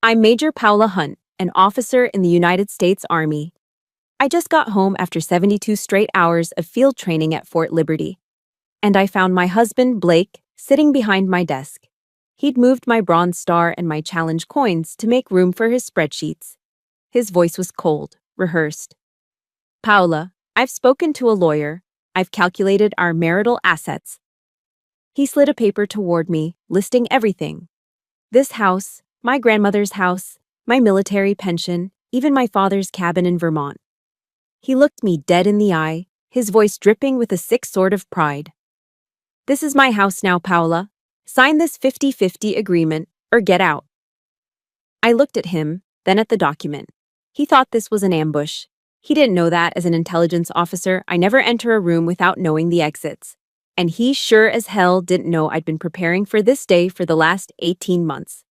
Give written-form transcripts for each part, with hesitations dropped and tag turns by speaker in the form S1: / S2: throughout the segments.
S1: I'm Major Paula Hunt, an officer in the United States Army. I just got home after 72 straight hours of field training at Fort Liberty. And I found my husband, Blake, sitting behind my desk. He'd moved my Bronze Star and my Challenge coins to make room for his spreadsheets. His voice was cold, rehearsed. Paula, I've spoken to a lawyer. I've calculated our marital assets. He slid a paper toward me, listing everything. This house, my grandmother's house, my military pension, even my father's cabin in Vermont. He looked me dead in the eye, his voice dripping with a sick sort of pride. This is my house now, Paula. Sign this 50-50 agreement, or get out. I looked at him, then at the document. He thought this was an ambush. He didn't know that as an intelligence officer, I never enter a room without knowing the exits. And he sure as hell didn't know I'd been preparing for this day for the last 18 months.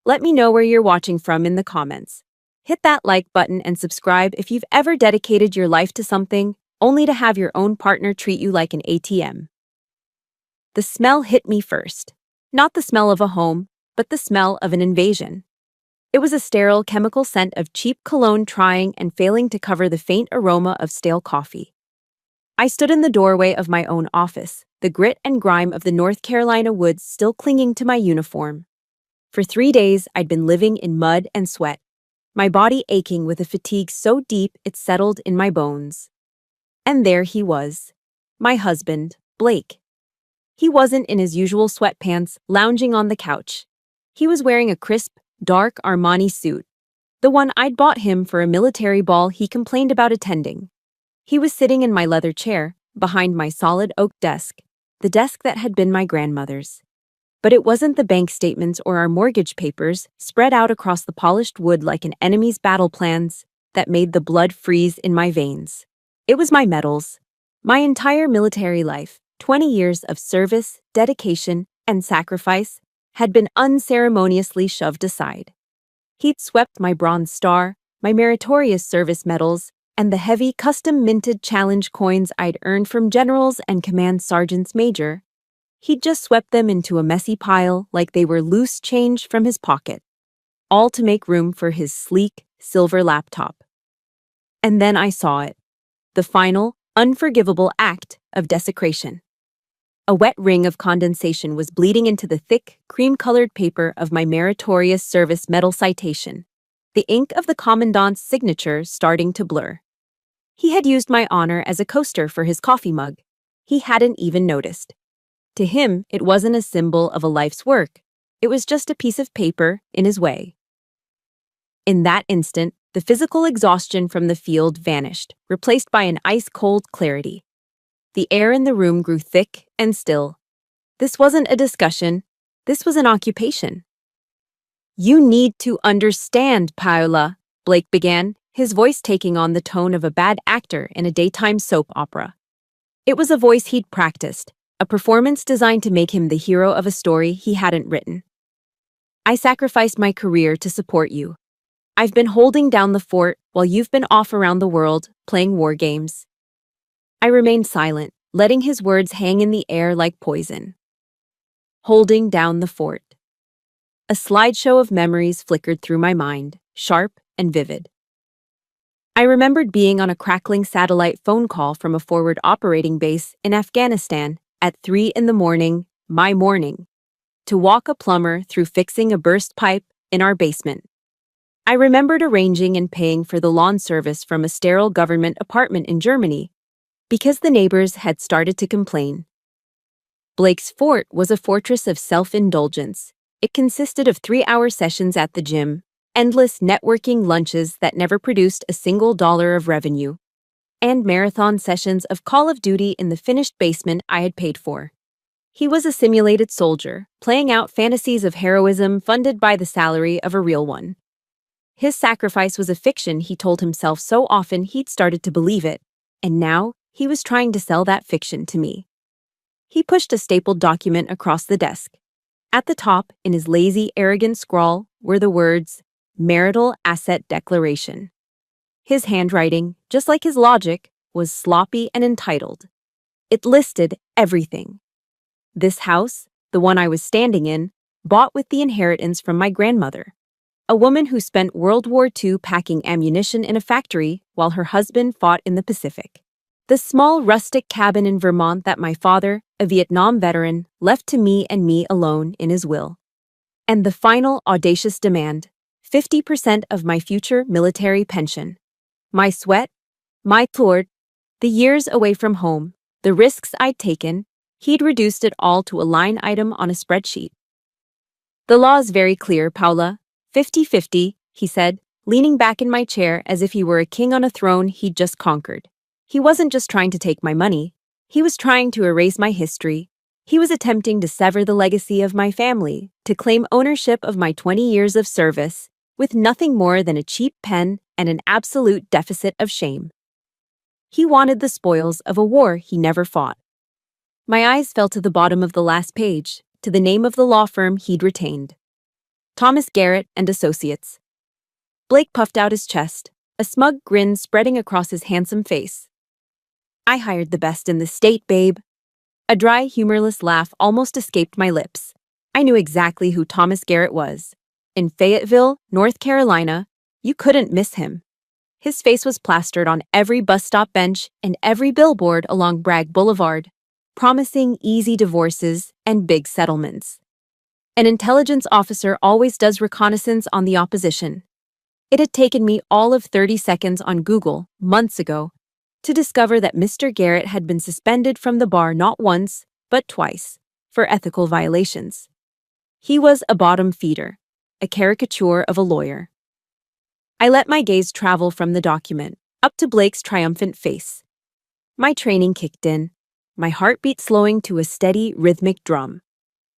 S1: Let me know where you're watching from in the comments. Hit that like button and subscribe if you've ever dedicated your life to something, only to have your own partner treat you like an ATM. The smell hit me first. Not the smell of a home, but the smell of an invasion. It was a sterile chemical scent of cheap cologne trying and failing to cover the faint aroma of stale coffee. I stood in the doorway of my own office, the grit and grime of the North Carolina woods still clinging to my uniform. For 3 days, I'd been living in mud and sweat, my body aching with a fatigue so deep it settled in my bones. And there he was, my husband, Blake. He wasn't in his usual sweatpants, lounging on the couch. He was wearing a crisp, dark Armani suit, the one I'd bought him for a military ball he complained about attending. He was sitting in my leather chair, behind my solid oak desk, the desk that had been my grandmother's. But it wasn't the bank statements or our mortgage papers, spread out across the polished wood like an enemy's battle plans, that made the blood freeze in my veins. It was my medals. My entire military life, 20 years of service, dedication, and sacrifice, had been unceremoniously shoved aside. He'd swept my Bronze Star, my meritorious service medals, and the heavy custom-minted Challenge coins I'd earned from generals and command sergeants major. He'd just swept them into a messy pile like they were loose change from his pocket, all to make room for his sleek, silver laptop. And then I saw it, the final, unforgivable act of desecration. A wet ring of condensation was bleeding into the thick, cream-colored paper of my meritorious service medal citation, the ink of the commandant's signature starting to blur. He had used my honor as a coaster for his coffee mug. He hadn't even noticed. To him, it wasn't a symbol of a life's work. It was just a piece of paper in his way. In that instant, the physical exhaustion from the field vanished, replaced by an ice-cold clarity. The air in the room grew thick and still. This wasn't a discussion. This was an occupation. You need to understand, Paula, Blake began, his voice taking on the tone of a bad actor in a daytime soap opera. It was a voice he'd practiced, a performance designed to make him the hero of a story he hadn't written. I sacrificed my career to support you. I've been holding down the fort while you've been off around the world playing war games. I remained silent, letting his words hang in the air like poison. Holding down the fort. A slideshow of memories flickered through my mind, sharp and vivid. I remembered being on a crackling satellite phone call from a forward operating base in Afghanistan at 3 a.m, my morning, to walk a plumber through fixing a burst pipe in our basement. I remembered arranging and paying for the lawn service from a sterile government apartment in Germany, because the neighbors had started to complain. Blake's fort was a fortress of self-indulgence. It consisted of 3-hour sessions at the gym, endless networking lunches that never produced a single dollar of revenue, and marathon sessions of Call of Duty in the finished basement I had paid for. He was a simulated soldier, playing out fantasies of heroism funded by the salary of a real one. His sacrifice was a fiction he told himself so often he'd started to believe it, and now he was trying to sell that fiction to me. He pushed a stapled document across the desk. At the top, in his lazy, arrogant scrawl, were the words, Marital Asset Declaration. His handwriting, just like his logic, was sloppy and entitled. It listed everything. This house, the one I was standing in, bought with the inheritance from my grandmother. a woman who spent World War II packing ammunition in a factory while her husband fought in the Pacific. The small rustic cabin in Vermont that my father, a Vietnam veteran, left to me and me alone in his will. And the final audacious demand, 50% of my future military pension. My sweat, my sword, the years away from home, the risks I'd taken, he'd reduced it all to a line item on a spreadsheet. The law is very clear, Paula. 50-50, he said, leaning back in my chair as if he were a king on a throne he'd just conquered. He wasn't just trying to take my money. He was trying to erase my history. He was attempting to sever the legacy of my family, to claim ownership of my 20 years of service, with nothing more than a cheap pen and an absolute deficit of shame. He wanted the spoils of a war he never fought. My eyes fell to the bottom of the last page, to the name of the law firm he'd retained. Thomas Garrett and Associates. Blake puffed out his chest, a smug grin spreading across his handsome face. I hired the best in the state, babe. A dry, humorless laugh almost escaped my lips. I knew exactly who Thomas Garrett was. In Fayetteville, North Carolina, you couldn't miss him. His face was plastered on every bus stop bench and every billboard along Bragg Boulevard, promising easy divorces and big settlements. An intelligence officer always does reconnaissance on the opposition. It had taken me all of 30 seconds on Google, months ago, to discover that Mr. Garrett had been suspended from the bar not once, but twice, for ethical violations. He was a bottom feeder, a caricature of a lawyer. I let my gaze travel from the document, up to Blake's triumphant face. My training kicked in, my heartbeat slowing to a steady, rhythmic drum.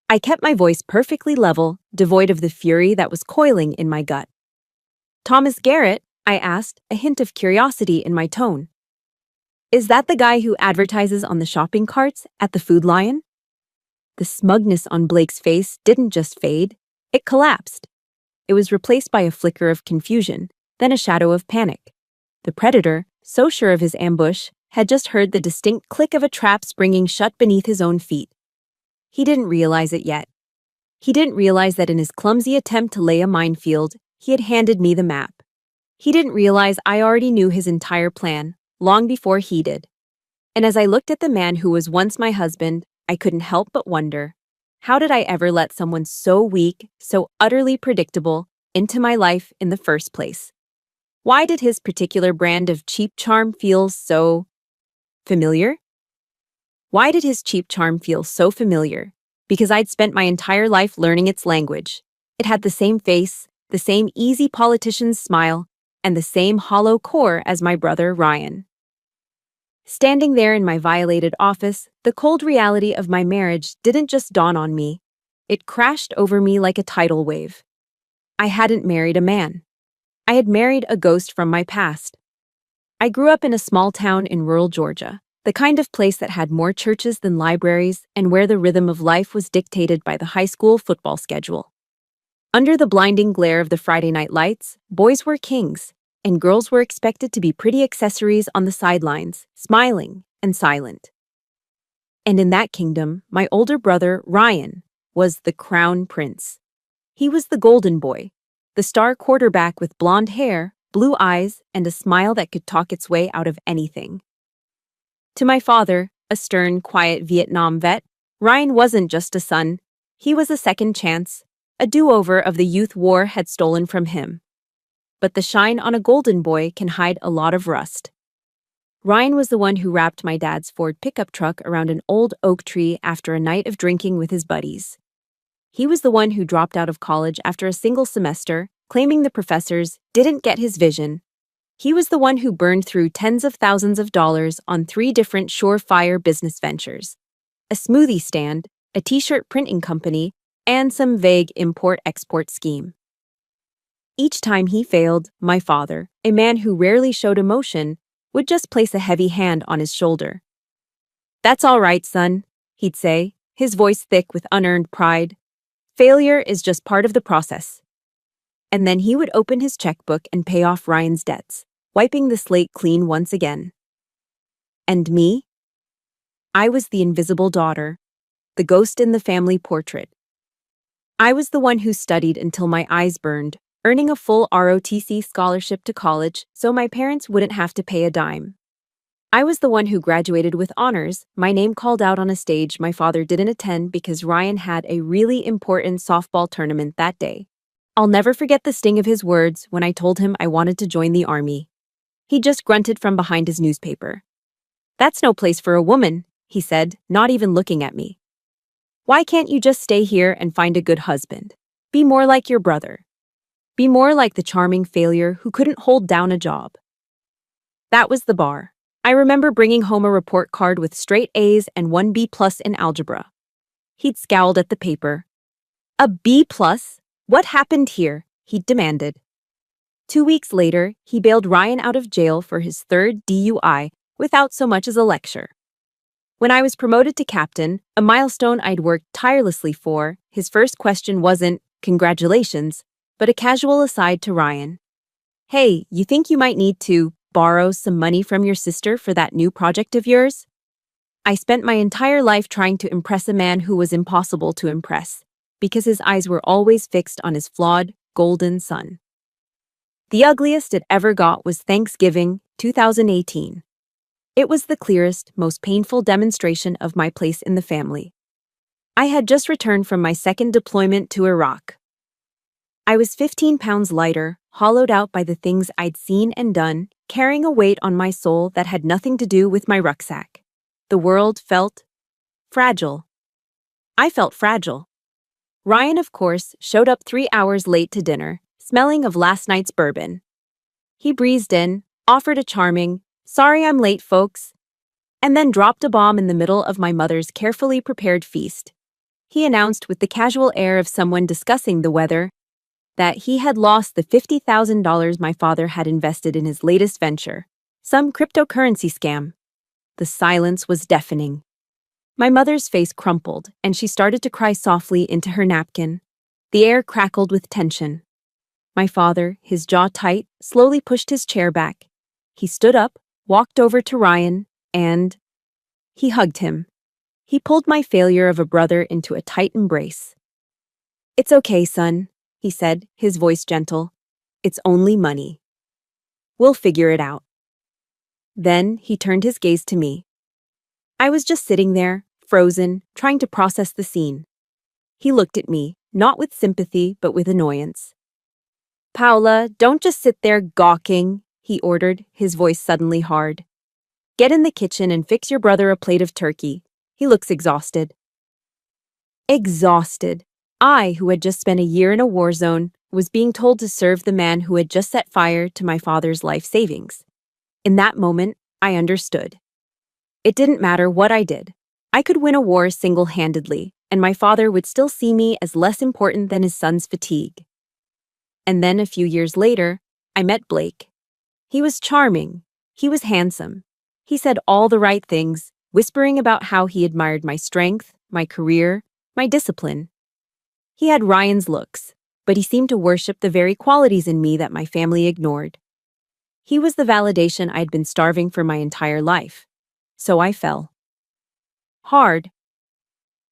S1: I kept my voice perfectly level, devoid of the fury that was coiling in my gut. Thomas Garrett, I asked, a hint of curiosity in my tone. Is that the guy who advertises on the shopping carts at the Food Lion? The smugness on Blake's face didn't just fade, it collapsed. It was replaced by a flicker of confusion, then a shadow of panic. The predator, so sure of his ambush, had just heard the distinct click of a trap springing shut beneath his own feet. He didn't realize it yet. He didn't realize that in his clumsy attempt to lay a minefield, he had handed me the map. He didn't realize I already knew his entire plan, long before he did. And as I looked at the man who was once my husband, I couldn't help but wonder, how did I ever let someone so weak, so utterly predictable, into my life in the first place? Why did his particular brand of cheap charm feel so familiar? Why did his cheap charm feel so familiar? Because I'd spent my entire life learning its language. It had the same face, the same easy politician's smile, and the same hollow core as my brother Ryan. Standing there in my violated office, the cold reality of my marriage didn't just dawn on me. It crashed over me like a tidal wave. I hadn't married a man. I had married a ghost from my past. I grew up in a small town in rural Georgia, the kind of place that had more churches than libraries and where the rhythm of life was dictated by the high school football schedule. Under the blinding glare of the Friday night lights, boys were kings, and girls were expected to be pretty accessories on the sidelines, smiling and silent. And in that kingdom, my older brother, Ryan, was the crown prince. He was the golden boy, the star quarterback with blonde hair, blue eyes, and a smile that could talk its way out of anything. To my father, a stern, quiet Vietnam vet, Ryan wasn't just a son. He was a second chance, a do-over of the youth war had stolen from him. But the shine on a golden boy can hide a lot of rust. Ryan was the one who wrapped my dad's Ford pickup truck around an old oak tree after a night of drinking with his buddies. He was the one who dropped out of college after a single semester, claiming the professors didn't get his vision. He was the one who burned through tens of thousands of dollars on 3 different surefire business ventures: a smoothie stand, a t-shirt printing company, and some vague import-export scheme. Each time he failed, my father, a man who rarely showed emotion, would just place a heavy hand on his shoulder. "That's all right, son," he'd say, his voice thick with unearned pride. "Failure is just part of the process." And then he would open his checkbook and pay off Ryan's debts, wiping the slate clean once again. And me? I was the invisible daughter, the ghost in the family portrait. I was the one who studied until my eyes burned, earning a full ROTC scholarship to college so my parents wouldn't have to pay a dime. I was the one who graduated with honors, my name called out on a stage my father didn't attend because Ryan had a really important softball tournament that day. I'll never forget the sting of his words when I told him I wanted to join the army. He just grunted from behind his newspaper. "That's no place for a woman," he said, not even looking at me. "Why can't you just stay here and find a good husband? Be more like your brother. Be more like the charming failure who couldn't hold down a job." That was the bar. I remember bringing home a report card with straight A's and 1 B+ in algebra. He'd scowled at the paper. "A B+? What happened here?" he demanded. 2 weeks later, he bailed Ryan out of jail for his third DUI without so much as a lecture. When I was promoted to captain, a milestone I'd worked tirelessly for, his first question wasn't, "Congratulations," but a casual aside to Ryan. "Hey, you think you might need to borrow some money from your sister for that new project of yours?" I spent my entire life trying to impress a man who was impossible to impress, because his eyes were always fixed on his flawed, golden son. The ugliest it ever got was Thanksgiving, 2018. It was the clearest, most painful demonstration of my place in the family. I had just returned from my second deployment to Iraq. I was 15 pounds lighter, hollowed out by the things I'd seen and done, carrying a weight on my soul that had nothing to do with my rucksack. The world felt fragile. I felt fragile. Ryan, of course, showed up 3 hours late to dinner, smelling of last night's bourbon. He breezed in, offered a charming, "Sorry I'm late, folks," and then dropped a bomb in the middle of my mother's carefully prepared feast. He announced with the casual air of someone discussing the weather that he had lost the $50,000 my father had invested in his latest venture, some cryptocurrency scam. The silence was deafening. My mother's face crumpled, and she started to cry softly into her napkin. The air crackled with tension. My father, his jaw tight, slowly pushed his chair back. He stood up, walked over to Ryan, and he hugged him. He pulled my failure of a brother into a tight embrace. "It's okay, son," he said, his voice gentle. "It's only money. We'll figure it out." Then he turned his gaze to me. I was just sitting there, frozen, trying to process the scene. He looked at me, not with sympathy, but with annoyance. "Paula, don't just sit there gawking," he ordered, his voice suddenly hard. "Get in the kitchen and fix your brother a plate of turkey. He looks exhausted." Exhausted. I, who had just spent a year in a war zone, was being told to serve the man who had just set fire to my father's life savings. In that moment, I understood. It didn't matter what I did. I could win a war single-handedly, and my father would still see me as less important than his son's fatigue. And then a few years later, I met Blake. He was charming. He was handsome. He said all the right things, whispering about how he admired my strength, my career, my discipline. He had Ryan's looks, but he seemed to worship the very qualities in me that my family ignored. He was the validation I'd been starving for my entire life. So I fell. Hard.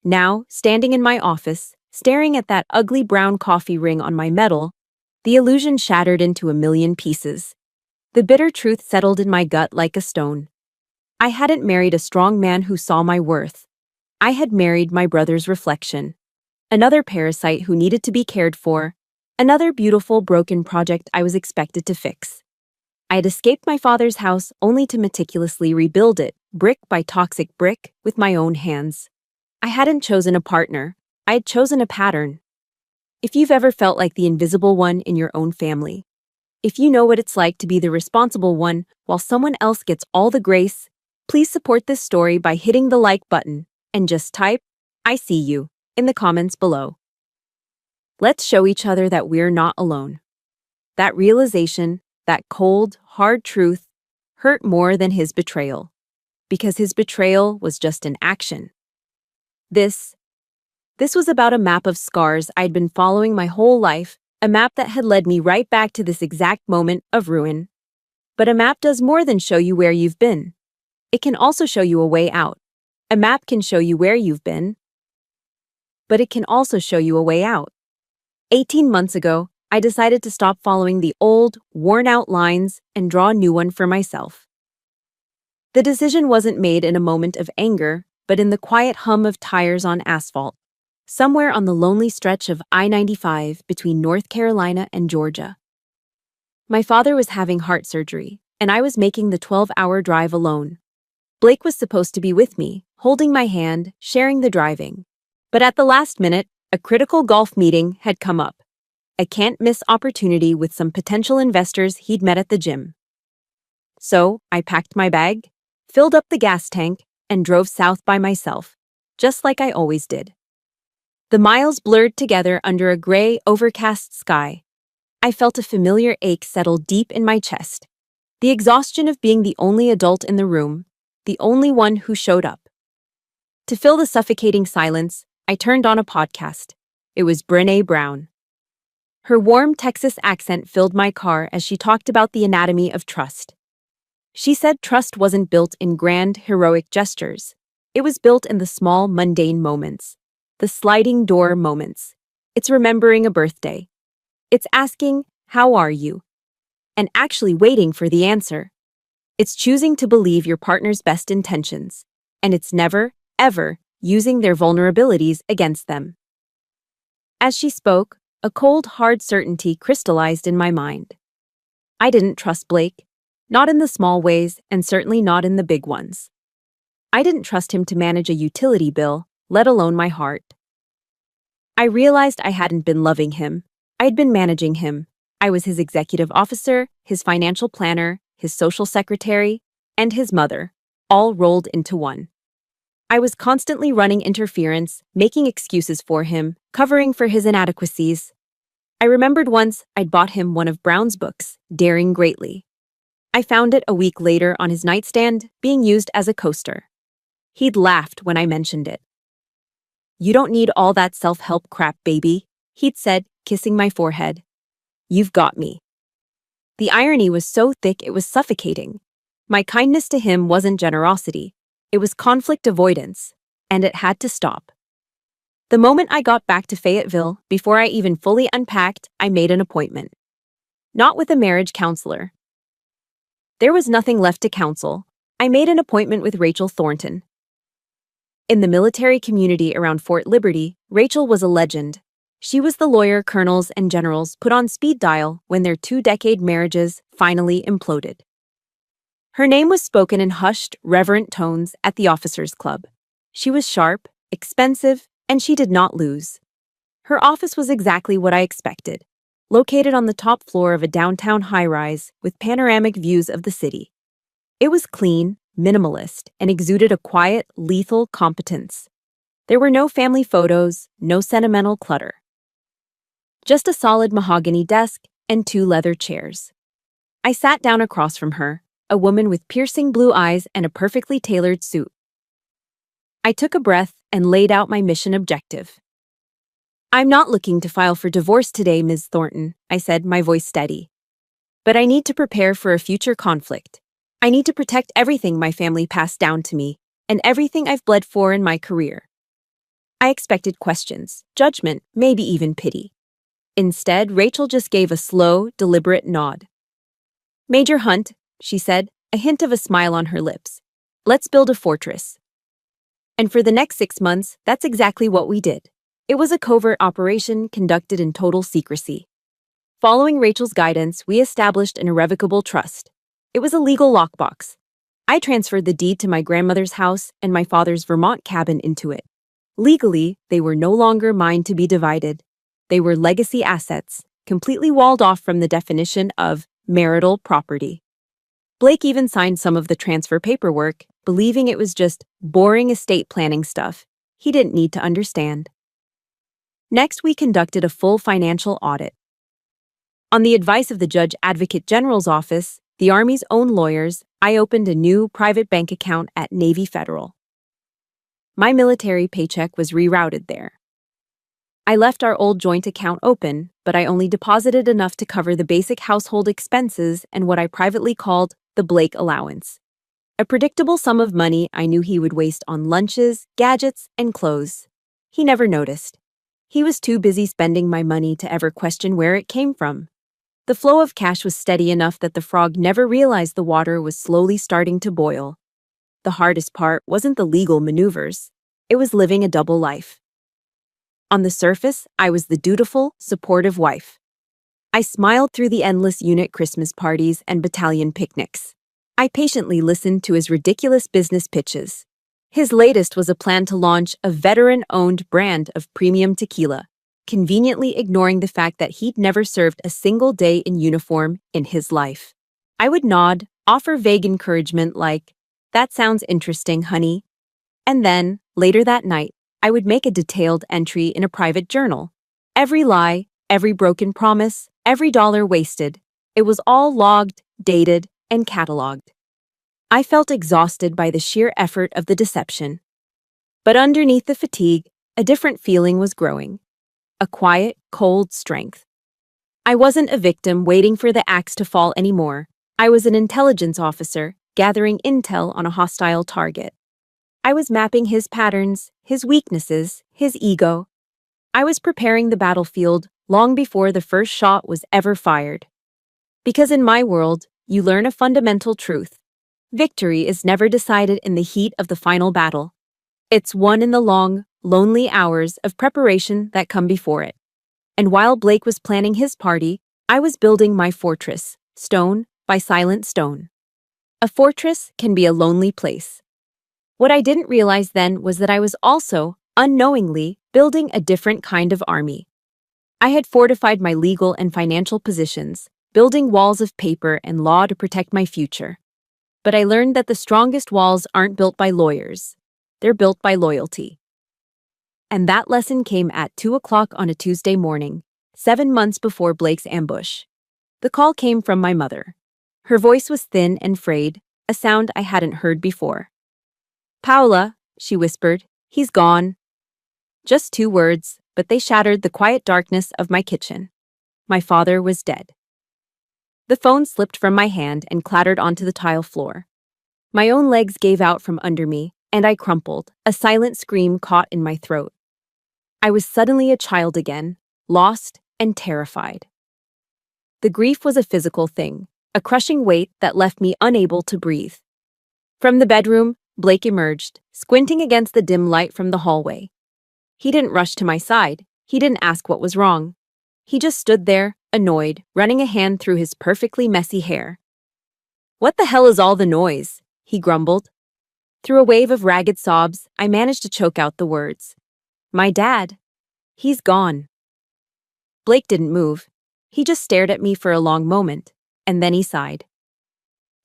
S1: Now, standing in my office, staring at that ugly brown coffee ring on my medal, the illusion shattered into a million pieces. The bitter truth settled in my gut like a stone. I hadn't married a strong man who saw my worth. I had married my brother's reflection. Another parasite who needed to be cared for. Another beautiful broken project I was expected to fix. I had escaped my father's house only to meticulously rebuild it, brick by toxic brick, with my own hands. I hadn't chosen a partner. I had chosen a pattern. If you've ever felt like the invisible one in your own family, if you know what it's like to be the responsible one while someone else gets all the grace, please support this story by hitting the like button and just type, "I see you," in the comments below. Let's show each other that we're not alone. That realization, that cold, hard truth, hurt more than his betrayal. Because his betrayal was just an action. This was about a map of scars I'd been following my whole life, a map that had led me right back to this exact moment of ruin. But a map does more than show you where you've been. It can also show you a way out. A map can show you where you've been, but it can also show you a way out. 18 months ago, I decided to stop following the old, worn-out lines and draw a new one for myself. The decision wasn't made in a moment of anger, but in the quiet hum of tires on asphalt, somewhere on the lonely stretch of I-95 between North Carolina and Georgia. My father was having heart surgery, and I was making the 12-hour drive alone. Blake was supposed to be with me, holding my hand, sharing the driving. But at the last minute, a critical golf meeting had come up. A can't-miss opportunity with some potential investors he'd met at the gym. So, I packed my bag, filled up the gas tank, and drove south by myself, just like I always did. The miles blurred together under a gray, overcast sky. I felt a familiar ache settle deep in my chest. The exhaustion of being the only adult in the room, the only one who showed up. To fill the suffocating silence, I turned on a podcast. It was Brené Brown. Her warm Texas accent filled my car as she talked about the anatomy of trust. She said trust wasn't built in grand, heroic gestures. It was built in the small, mundane moments. The sliding door moments. It's remembering a birthday. It's asking, "How are you?" and actually waiting for the answer. It's choosing to believe your partner's best intentions. And it's never, ever using their vulnerabilities against them. As she spoke, a cold, hard certainty crystallized in my mind. I didn't trust Blake. Not in the small ways, and certainly not in the big ones. I didn't trust him to manage a utility bill, let alone my heart. I realized I hadn't been loving him. I'd been managing him. I was his executive officer, his financial planner, his social secretary, and his mother, all rolled into one. I was constantly running interference, making excuses for him, covering for his inadequacies. I remembered once I'd bought him one of Brown's books, Daring Greatly. I found it a week later on his nightstand, being used as a coaster. He'd laughed when I mentioned it. "You don't need all that self-help crap, baby," he'd said, kissing my forehead. "You've got me." The irony was so thick it was suffocating. My kindness to him wasn't generosity. It was conflict avoidance, and it had to stop. The moment I got back to Fayetteville, before I even fully unpacked, I made an appointment. Not with a marriage counselor. There was nothing left to counsel. I made an appointment with Rachel Thornton. In the military community around Fort Liberty, Rachel was a legend. She was the lawyer colonels and generals put on speed dial when their 2-decade marriages finally imploded. Her name was spoken in hushed, reverent tones at the officers' club. She was sharp, expensive, and she did not lose. Her office was exactly what I expected, located on the top floor of a downtown high-rise with panoramic views of the city. It was clean, minimalist, and exuded a quiet, lethal competence. There were no family photos, no sentimental clutter. Just a solid mahogany desk and 2 leather chairs. I sat down across from her, a woman with piercing blue eyes and a perfectly tailored suit. I took a breath and laid out my mission objective. "I'm not looking to file for divorce today, Ms. Thornton," I said, my voice steady. "But I need to prepare for a future conflict. I need to protect everything my family passed down to me, and everything I've bled for in my career." I expected questions, judgment, maybe even pity. Instead, Rachel just gave a slow, deliberate nod. "Major Hunt," she said, a hint of a smile on her lips. "Let's build a fortress." And for the next 6 months, that's exactly what we did. It was a covert operation conducted in total secrecy. Following Rachel's guidance, we established an irrevocable trust. It was a legal lockbox. I transferred the deed to my grandmother's house and my father's Vermont cabin into it. Legally, they were no longer mine to be divided. They were legacy assets, completely walled off from the definition of marital property. Blake even signed some of the transfer paperwork, believing it was just boring estate planning stuff he didn't need to understand. Next, we conducted a full financial audit. On the advice of the Judge Advocate General's office, the Army's own lawyers, I opened a new private bank account at Navy Federal. My military paycheck was rerouted there. I left our old joint account open, but I only deposited enough to cover the basic household expenses and what I privately called the Blake allowance. A predictable sum of money I knew he would waste on lunches, gadgets, and clothes. He never noticed. He was too busy spending my money to ever question where it came from. The flow of cash was steady enough that the frog never realized the water was slowly starting to boil. The hardest part wasn't the legal maneuvers. It was living a double life. On the surface, I was the dutiful, supportive wife. I smiled through the endless unit Christmas parties and battalion picnics. I patiently listened to his ridiculous business pitches. His latest was a plan to launch a veteran-owned brand of premium tequila, conveniently ignoring the fact that he'd never served a single day in uniform in his life. I would nod, offer vague encouragement like, "That sounds interesting, honey." And then, later that night, I would make a detailed entry in a private journal. Every lie, every broken promise, every dollar wasted. It was all logged, dated, and cataloged. I felt exhausted by the sheer effort of the deception. But underneath the fatigue, a different feeling was growing. A quiet, cold strength. I wasn't a victim waiting for the axe to fall anymore. I was an intelligence officer gathering intel on a hostile target. I was mapping his patterns, his weaknesses, his ego. I was preparing the battlefield long before the first shot was ever fired. Because in my world, you learn a fundamental truth. Victory is never decided in the heat of the final battle. It's won in the long, lonely hours of preparation that come before it. And while Blake was planning his party, I was building my fortress, stone by silent stone. A fortress can be a lonely place. What I didn't realize then was that I was also, unknowingly, building a different kind of army. I had fortified my legal and financial positions, building walls of paper and law to protect my future. But I learned that the strongest walls aren't built by lawyers. They're built by loyalty. And that lesson came at 2 o'clock on a Tuesday morning, 7 months before Blake's ambush. The call came from my mother. Her voice was thin and frayed, a sound I hadn't heard before. "Paula," she whispered, "he's gone." Just 2 words, but they shattered the quiet darkness of my kitchen. My father was dead. The phone slipped from my hand and clattered onto the tile floor. My own legs gave out from under me, and I crumpled, a silent scream caught in my throat. I was suddenly a child again, lost and terrified. The grief was a physical thing, a crushing weight that left me unable to breathe. From the bedroom, Blake emerged, squinting against the dim light from the hallway. He didn't rush to my side. He didn't ask what was wrong. He just stood there, annoyed, running a hand through his perfectly messy hair. "What the hell is all the noise?" he grumbled. Through a wave of ragged sobs, I managed to choke out the words. "My dad. He's gone." Blake didn't move. He just stared at me for a long moment, and then he sighed.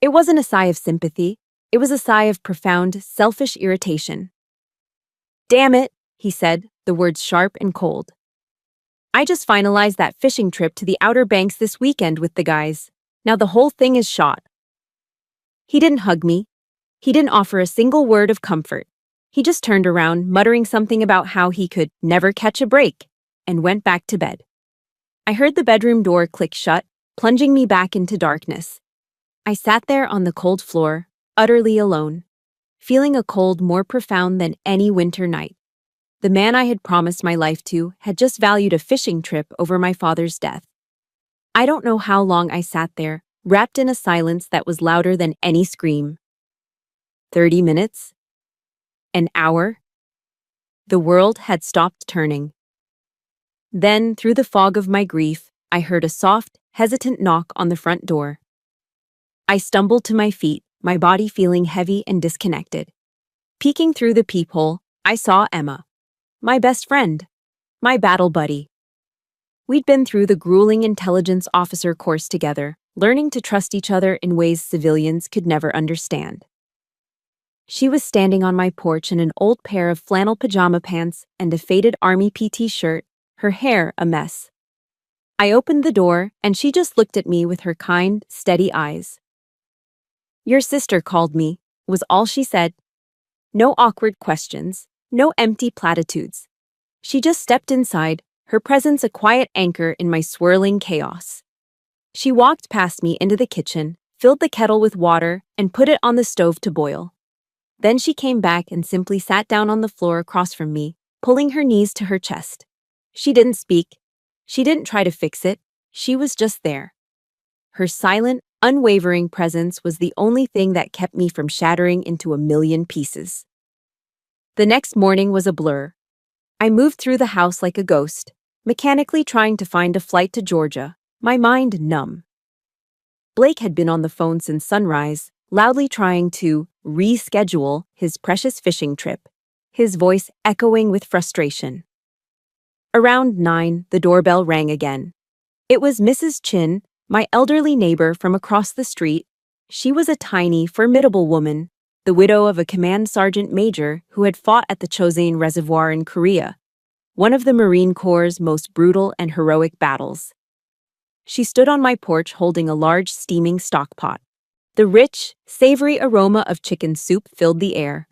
S1: It wasn't a sigh of sympathy. It was a sigh of profound, selfish irritation. "Damn it," he said, the words sharp and cold. "I just finalized that fishing trip to the Outer Banks this weekend with the guys. Now the whole thing is shot." He didn't hug me. He didn't offer a single word of comfort. He just turned around, muttering something about how he could never catch a break, and went back to bed. I heard the bedroom door click shut, plunging me back into darkness. I sat there on the cold floor, utterly alone, feeling a cold more profound than any winter night. The man I had promised my life to had just valued a fishing trip over my father's death. I don't know how long I sat there, wrapped in a silence that was louder than any scream. 30 minutes? An hour? The world had stopped turning. Then, through the fog of my grief, I heard a soft, hesitant knock on the front door. I stumbled to my feet, my body feeling heavy and disconnected. Peeking through the peephole, I saw Emma. My best friend. My battle buddy. We'd been through the grueling intelligence officer course together, learning to trust each other in ways civilians could never understand. She was standing on my porch in an old pair of flannel pajama pants and a faded Army PT shirt, her hair a mess. I opened the door, and she just looked at me with her kind, steady eyes. "Your sister called me," was all she said. No awkward questions. No empty platitudes. She just stepped inside, her presence a quiet anchor in my swirling chaos. She walked past me into the kitchen, filled the kettle with water, and put it on the stove to boil. Then she came back and simply sat down on the floor across from me, pulling her knees to her chest. She didn't speak. She didn't try to fix it. She was just there. Her silent, unwavering presence was the only thing that kept me from shattering into a million pieces. The next morning was a blur. I moved through the house like a ghost, mechanically trying to find a flight to Georgia, my mind numb. Blake had been on the phone since sunrise, loudly trying to reschedule his precious fishing trip, his voice echoing with frustration. Around 9, the doorbell rang again. It was Mrs. Chin, my elderly neighbor from across the street. She was a tiny, formidable woman, the widow of a command sergeant major who had fought at the Chosin Reservoir in Korea, one of the Marine Corps' most brutal and heroic battles. She stood on my porch holding a large steaming stock pot. The rich, savory aroma of chicken soup filled the air.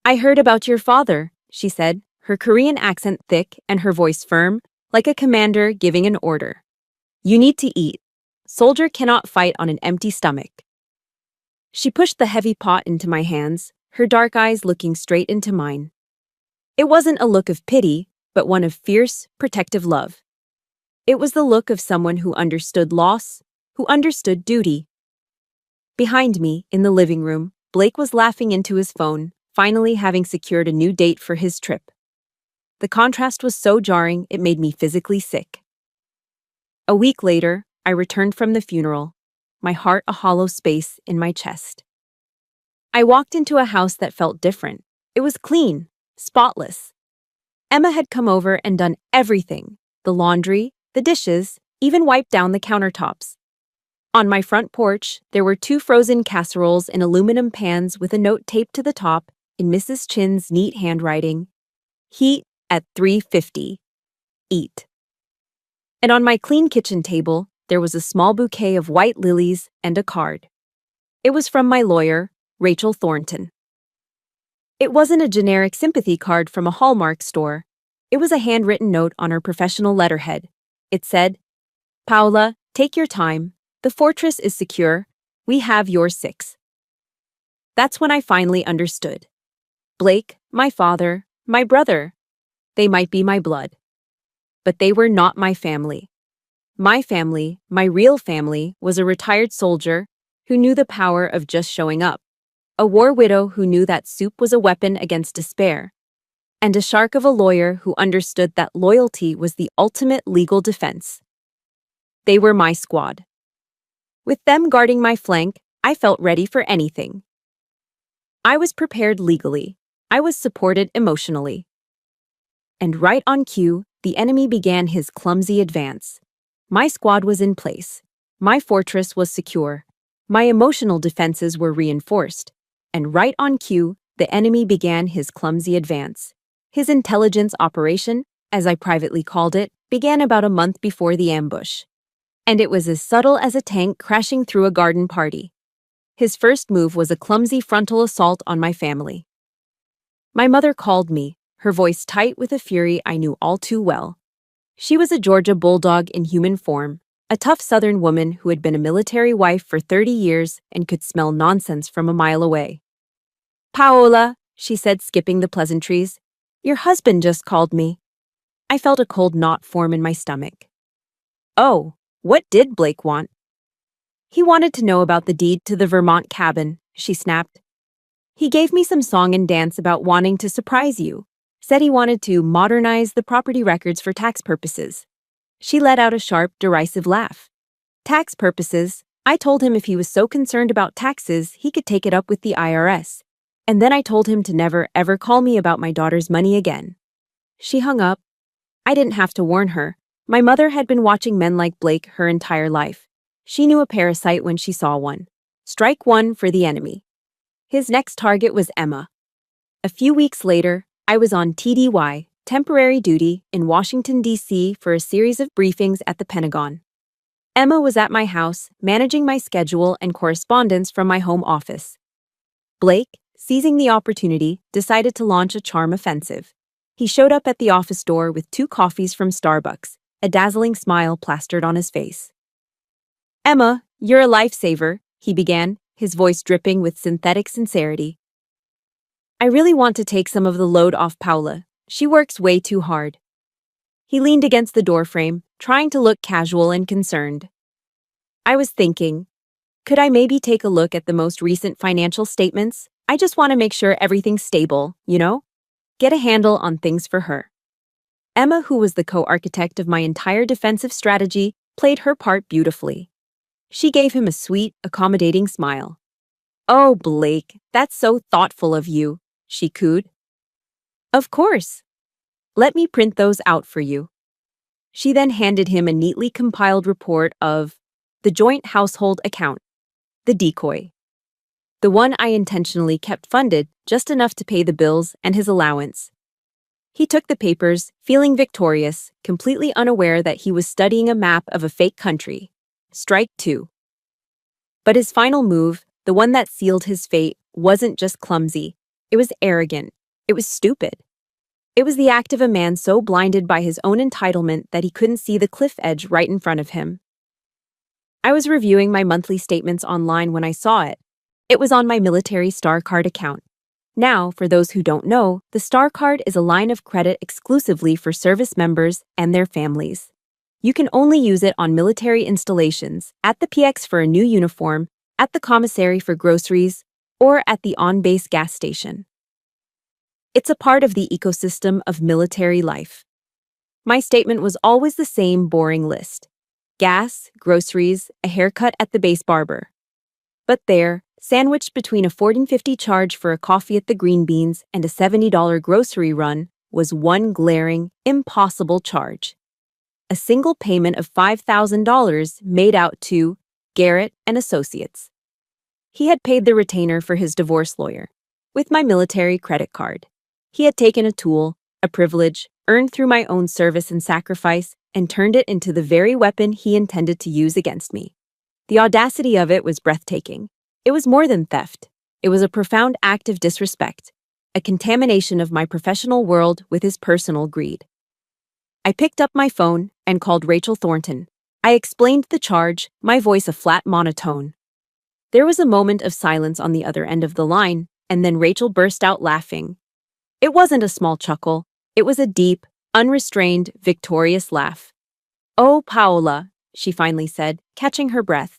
S1: "I heard about your father," she said, her Korean accent thick and her voice firm, like a commander giving an order. "You need to eat. Soldier cannot fight on an empty stomach." She pushed the heavy pot into my hands, her dark eyes looking straight into mine. It wasn't a look of pity, but one of fierce, protective love. It was the look of someone who understood loss, who understood duty. Behind me, in the living room, Blake was laughing into his phone, finally having secured a new date for his trip. The contrast was so jarring it made me physically sick. A week later, I returned from the funeral, my heart a hollow space in my chest. I walked into a house that felt different. It was clean, spotless. Emma had come over and done everything: the laundry, the dishes, even wiped down the countertops. On my front porch, there were 2 frozen casseroles in aluminum pans with a note taped to the top in Mrs. Chin's neat handwriting: "Heat at 350. Eat." And on my clean kitchen table, there was a small bouquet of white lilies and a card. It was from my lawyer, Rachel Thornton. It wasn't a generic sympathy card from a Hallmark store. It was a handwritten note on her professional letterhead. It said, "Paula, take your time. The fortress is secure. We have your 6." That's when I finally understood. Blake, my father, my brother. They might be my blood. But they were not my family. My family, my real family, was a retired soldier who knew the power of just showing up, a war widow who knew that soup was a weapon against despair, and a shark of a lawyer who understood that loyalty was the ultimate legal defense. They were my squad. With them guarding my flank, I felt ready for anything. I was prepared legally. I was supported emotionally. And right on cue, the enemy began his clumsy advance. My squad was in place. My fortress was secure. My emotional defenses were reinforced. And right on cue, the enemy began his clumsy advance. His intelligence operation, as I privately called it, began about a month before the ambush. And it was as subtle as a tank crashing through a garden party. His first move was a clumsy frontal assault on my family. My mother called me, her voice tight with a fury I knew all too well. She was a Georgia bulldog in human form, a tough Southern woman who had been a military wife for 30 years and could smell nonsense from a mile away. "Paola," she said, skipping the pleasantries, "your husband just called me." I felt a cold knot form in my stomach. Oh, what did Blake want? "He wanted to know about the deed to the Vermont cabin," she snapped. "He gave me some song and dance about wanting to surprise you. Said he wanted to modernize the property records for tax purposes." She let out a sharp, derisive laugh. "Tax purposes?" I told him if he was so concerned about taxes, he could take it up with the IRS. And then I told him to never, ever call me about my daughter's money again. She hung up. I didn't have to warn her. My mother had been watching men like Blake her entire life. She knew a parasite when she saw one. Strike one for the enemy. His next target was Emma. A few weeks later, I was on TDY, temporary duty, in Washington, D.C. for a series of briefings at the Pentagon. Emma was at my house, managing my schedule and correspondence from my home office. Blake, seizing the opportunity, decided to launch a charm offensive. He showed up at the office door with 2 coffees from Starbucks, a dazzling smile plastered on his face. "Emma, you're a lifesaver," he began, his voice dripping with synthetic sincerity. "I really want to take some of the load off Paula. She works way too hard." He leaned against the doorframe, trying to look casual and concerned. I was thinking, could I maybe take a look at the most recent financial statements? I just want to make sure everything's stable, you know? Get a handle on things for her. Emma, who was the co-architect of my entire defensive strategy, played her part beautifully. She gave him a sweet, accommodating smile. "Oh, Blake, that's so thoughtful of you," she cooed. "Of course. Let me print those out for you." She then handed him a neatly compiled report of the joint household account, the decoy. The one I intentionally kept funded just enough to pay the bills and his allowance. He took the papers, feeling victorious, completely unaware that he was studying a map of a fake country. Strike two. But his final move, the one that sealed his fate, wasn't just clumsy. It was arrogant. It was stupid. It was the act of a man so blinded by his own entitlement that he couldn't see the cliff edge right in front of him. I was reviewing my monthly statements online when I saw it. It was on my military Star Card account. Now, for those who don't know, the Star Card is a line of credit exclusively for service members and their families. You can only use it on military installations, at the PX for a new uniform, at the commissary for groceries, or at the on-base gas station. It's a part of the ecosystem of military life. My statement was always the same boring list: gas, groceries, a haircut at the base barber. But there, sandwiched between a $14.50 charge for a coffee at the Green Beans and a $70 grocery run, was one glaring, impossible charge. A single payment of $5,000 made out to Garrett and Associates. He had paid the retainer for his divorce lawyer with my military credit card. He had taken a tool, a privilege, earned through my own service and sacrifice, and turned it into the very weapon he intended to use against me. The audacity of it was breathtaking. It was more than theft. It was a profound act of disrespect, a contamination of my professional world with his personal greed. I picked up my phone and called Rachel Thornton. I explained the charge, my voice a flat monotone. There was a moment of silence on the other end of the line, and then Rachel burst out laughing. It wasn't a small chuckle. It was a deep, unrestrained, victorious laugh. "Oh, Paola," she finally said, catching her breath.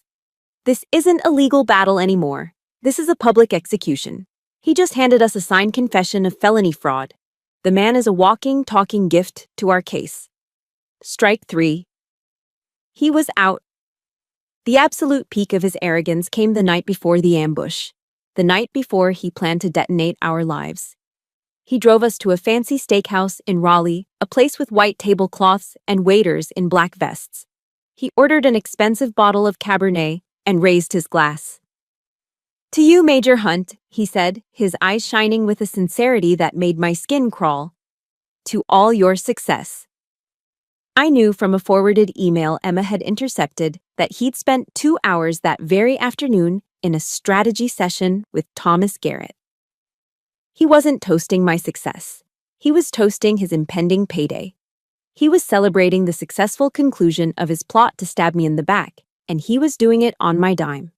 S1: "This isn't a legal battle anymore. This is a public execution. He just handed us a signed confession of felony fraud. The man is a walking, talking gift to our case." Strike three. He was out. The absolute peak of his arrogance came the night before the ambush, the night before he planned to detonate our lives. He drove us to a fancy steakhouse in Raleigh, a place with white tablecloths and waiters in black vests. He ordered an expensive bottle of Cabernet and raised his glass. "To you, Major Hunt," he said, his eyes shining with a sincerity that made my skin crawl. "To all your success." I knew from a forwarded email Emma had intercepted that he'd spent 2 hours that very afternoon in a strategy session with Thomas Garrett. He wasn't toasting my success. He was toasting his impending payday. He was celebrating the successful conclusion of his plot to stab me in the back, and he was doing it on my dime.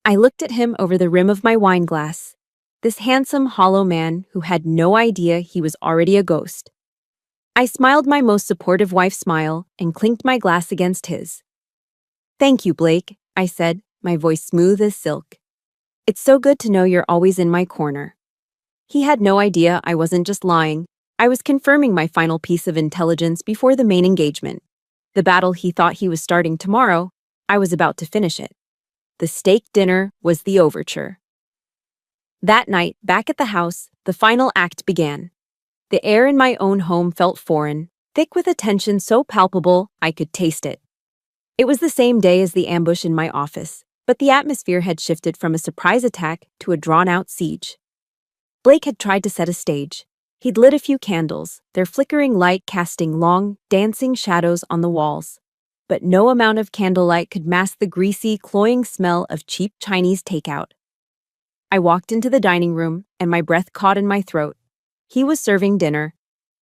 S1: I looked at him over the rim of my wine glass, this handsome, hollow man who had no idea he was already a ghost. I smiled my most supportive wife smile and clinked my glass against his. "Thank you, Blake," I said, my voice smooth as silk. "It's so good to know you're always in my corner." He had no idea I wasn't just lying. I was confirming my final piece of intelligence before the main engagement. The battle he thought he was starting tomorrow, I was about to finish it. The steak dinner was the overture. That night, back at the house, the final act began. The air in my own home felt foreign, thick with a tension so palpable I could taste it. It was the same day as the ambush in my office, but the atmosphere had shifted from a surprise attack to a drawn-out siege. Blake had tried to set a stage. He'd lit a few candles, their flickering light casting long, dancing shadows on the walls. But no amount of candlelight could mask the greasy, cloying smell of cheap Chinese takeout. I walked into the dining room, and my breath caught in my throat. He was serving dinner.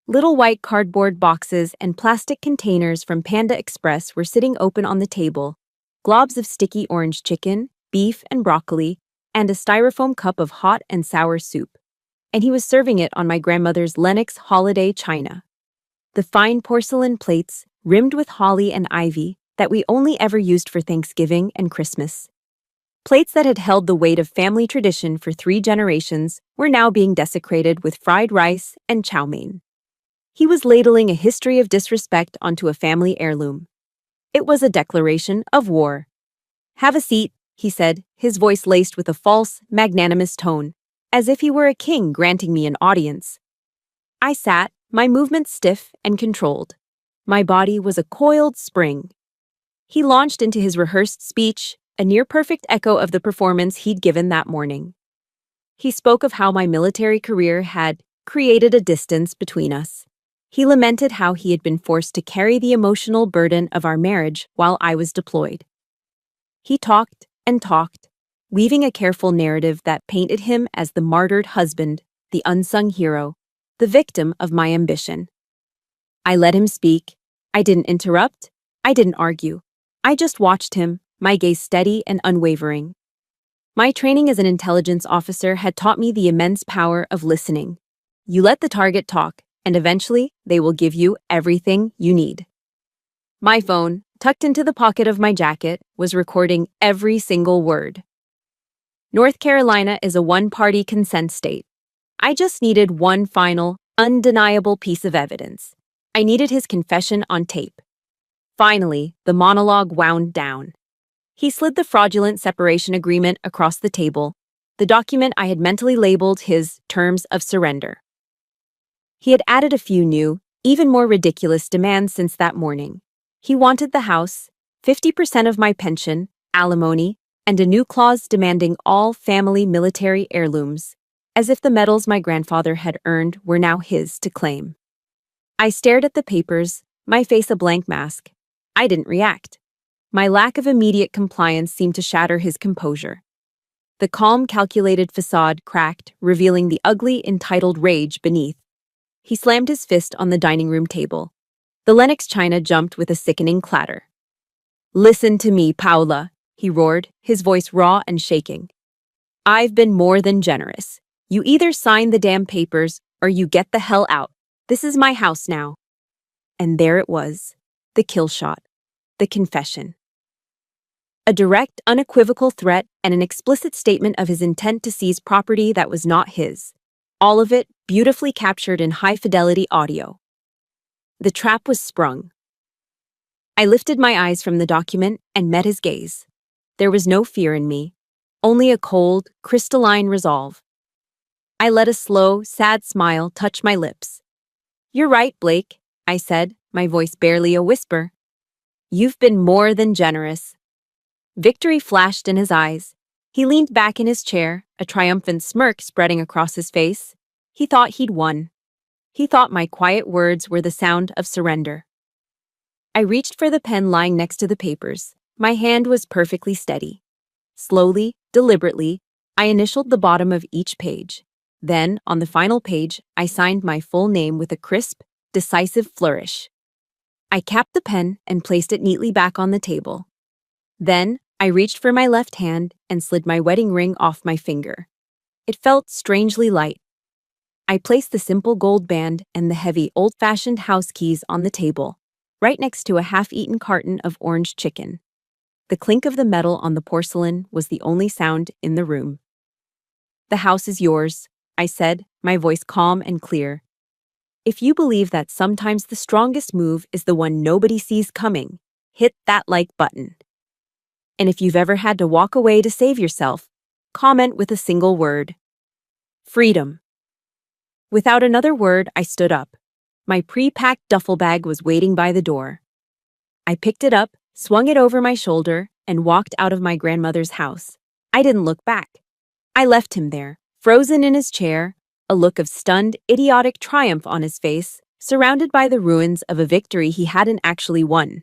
S1: Little white cardboard boxes and plastic containers from Panda Express were sitting open on the table, globs of sticky orange chicken, beef, and broccoli, and a styrofoam cup of hot and sour soup. And he was serving it on my grandmother's Lenox holiday china. The fine porcelain plates, rimmed with holly and ivy, that we only ever used for Thanksgiving and Christmas. Plates that had held the weight of family tradition for 3 generations were now being desecrated with fried rice and chow mein. He was ladling a history of disrespect onto a family heirloom. It was a declaration of war. "Have a seat," he said, his voice laced with a false, magnanimous tone, as if he were a king granting me an audience. I sat, my movements stiff and controlled. My body was a coiled spring. He launched into his rehearsed speech, a near-perfect echo of the performance he'd given that morning. He spoke of how my military career had created a distance between us. He lamented how he had been forced to carry the emotional burden of our marriage while I was deployed. He talked and talked, weaving a careful narrative that painted him as the martyred husband, the unsung hero, the victim of my ambition. I let him speak. I didn't interrupt. I didn't argue. I just watched him, my gaze steady and unwavering. My training as an intelligence officer had taught me the immense power of listening. You let the target talk, and eventually they will give you everything you need. My phone, tucked into the pocket of my jacket, was recording every single word. North Carolina is a one-party consent state. I just needed one final, undeniable piece of evidence. I needed his confession on tape. Finally, the monologue wound down. He slid the fraudulent separation agreement across the table, the document I had mentally labeled his terms of surrender. He had added a few new, even more ridiculous demands since that morning. He wanted the house, 50% of my pension, alimony, and a new clause demanding all family military heirlooms, as if the medals my grandfather had earned were now his to claim. I stared at the papers, my face a blank mask. I didn't react. My lack of immediate compliance seemed to shatter his composure. The calm, calculated facade cracked, revealing the ugly, entitled rage beneath. He slammed his fist on the dining room table. The Lennox china jumped with a sickening clatter. "Listen to me, Paula," he roared, his voice raw and shaking. "I've been more than generous. You either sign the damn papers or you get the hell out. This is my house now." And there it was, the kill shot, the confession. A direct, unequivocal threat and an explicit statement of his intent to seize property that was not his. All of it beautifully captured in high-fidelity audio. The trap was sprung. I lifted my eyes from the document and met his gaze. There was no fear in me, only a cold, crystalline resolve. I let a slow, sad smile touch my lips. "You're right, Blake," I said, my voice barely a whisper. "You've been more than generous." Victory flashed in his eyes. He leaned back in his chair, a triumphant smirk spreading across his face. He thought he'd won. He thought my quiet words were the sound of surrender. I reached for the pen lying next to the papers. My hand was perfectly steady. Slowly, deliberately, I initialed the bottom of each page. Then, on the final page, I signed my full name with a crisp, decisive flourish. I capped the pen and placed it neatly back on the table. Then, I reached for my left hand and slid my wedding ring off my finger. It felt strangely light. I placed the simple gold band and the heavy, old-fashioned house keys on the table, right next to a half-eaten carton of orange chicken. The clink of the metal on the porcelain was the only sound in the room. "The house is yours," I said, my voice calm and clear. "If you believe that sometimes the strongest move is the one nobody sees coming, hit that like button. And if you've ever had to walk away to save yourself, comment with a single word. Freedom." Without another word, I stood up. My pre-packed duffel bag was waiting by the door. I picked it up, swung it over my shoulder, and walked out of my grandmother's house. I didn't look back. I left him there, frozen in his chair, a look of stunned, idiotic triumph on his face, surrounded by the ruins of a victory he hadn't actually won.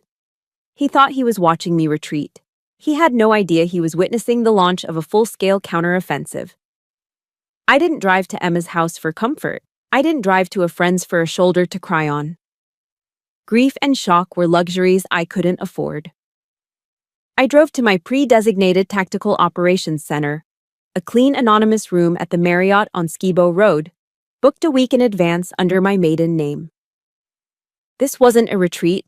S1: He thought he was watching me retreat. He had no idea he was witnessing the launch of a full-scale counteroffensive. I didn't drive to Emma's house for comfort. I didn't drive to a friend's for a shoulder to cry on. Grief and shock were luxuries I couldn't afford. I drove to my pre-designated Tactical Operations Center, a clean, anonymous room at the Marriott on Skibo Road, booked a week in advance under my maiden name. This wasn't a retreat.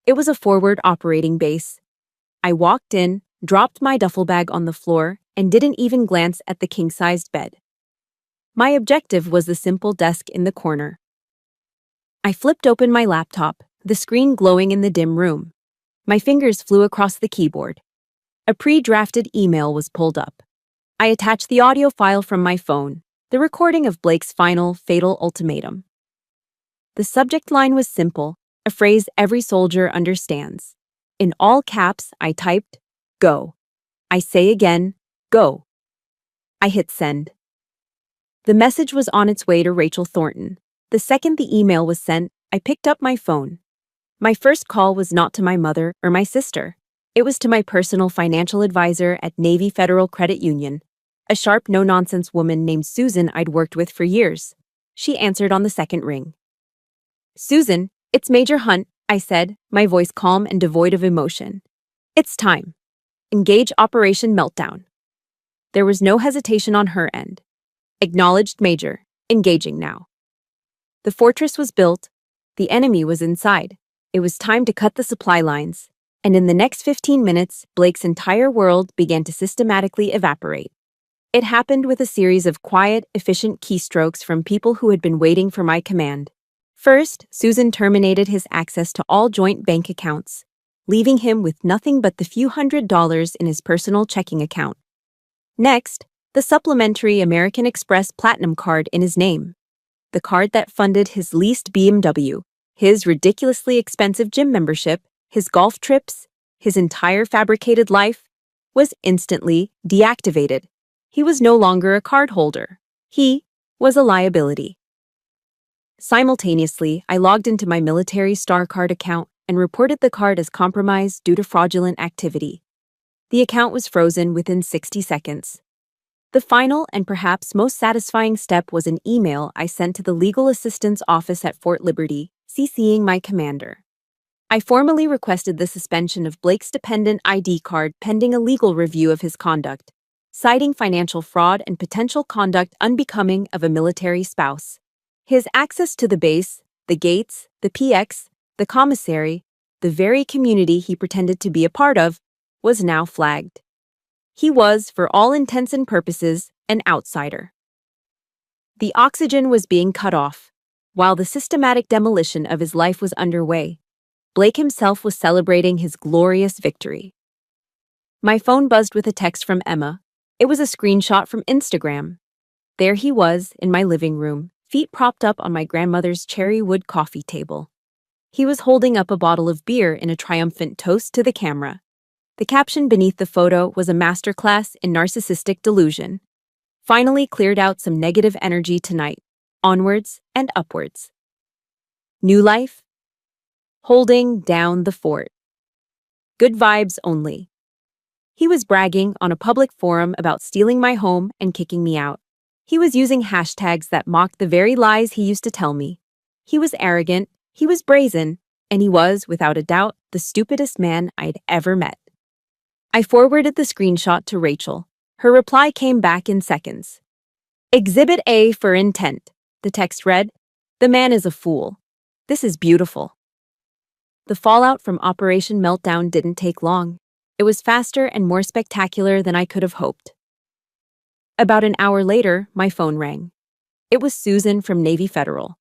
S1: It was a forward operating base. I walked in, dropped my duffel bag on the floor, and didn't even glance at the king-sized bed. My objective was the simple desk in the corner. I flipped open my laptop, the screen glowing in the dim room. My fingers flew across the keyboard. A pre-drafted email was pulled up. I attached the audio file from my phone, the recording of Blake's final, fatal ultimatum. The subject line was simple, a phrase every soldier understands. In all caps, I typed, "Go." I say again, "Go." I hit send. The message was on its way to Rachel Thornton. The second the email was sent, I picked up my phone. My first call was not to my mother or my sister. It was to my personal financial advisor at Navy Federal Credit Union, a sharp, no-nonsense woman named Susan I'd worked with for years. She answered on the second ring. "Susan, it's Major Hunt," I said, my voice calm and devoid of emotion. "It's time. Engage Operation Meltdown." There was no hesitation on her end. "Acknowledged, Major. Engaging now." The fortress was built. The enemy was inside. It was time to cut the supply lines. And in the next 15 minutes, Blake's entire world began to systematically evaporate. It happened with a series of quiet, efficient keystrokes from people who had been waiting for my command. First, Susan terminated his access to all joint bank accounts, leaving him with nothing but the few $100s in his personal checking account. Next, the supplementary American Express Platinum card in his name. The card that funded his leased BMW, his ridiculously expensive gym membership, his golf trips, his entire fabricated life, was instantly deactivated. He was no longer a card holder. He was a liability. Simultaneously, I logged into my military Star Card account and reported the card as compromised due to fraudulent activity. The account was frozen within 60 seconds. The final and perhaps most satisfying step was an email I sent to the Legal Assistance Office at Fort Liberty, CCing my commander. I formally requested the suspension of Blake's dependent ID card pending a legal review of his conduct, citing financial fraud and potential conduct unbecoming of a military spouse. His access to the base, the gates, the PX, the commissary, the very community he pretended to be a part of, was now flagged. He was, for all intents and purposes, an outsider. The oxygen was being cut off. While the systematic demolition of his life was underway, Blake himself was celebrating his glorious victory. My phone buzzed with a text from Emma. It was a screenshot from Instagram. There he was, in my living room, feet propped up on my grandmother's cherry wood coffee table. He was holding up a bottle of beer in a triumphant toast to the camera. The caption beneath the photo was a masterclass in narcissistic delusion. Finally cleared out some negative energy tonight. Onwards and upwards. New life? Holding down the fort. Good vibes only. He was bragging on a public forum about stealing my home and kicking me out. He was using hashtags that mocked the very lies he used to tell me. He was arrogant, he was brazen, and he was, without a doubt, the stupidest man I'd ever met. I forwarded the screenshot to Rachel. Her reply came back in seconds. "Exhibit A for intent," the text read. "The man is a fool. This is beautiful." The fallout from Operation Meltdown didn't take long. It was faster and more spectacular than I could have hoped. About an hour later, my phone rang. It was Susan from Navy Federal.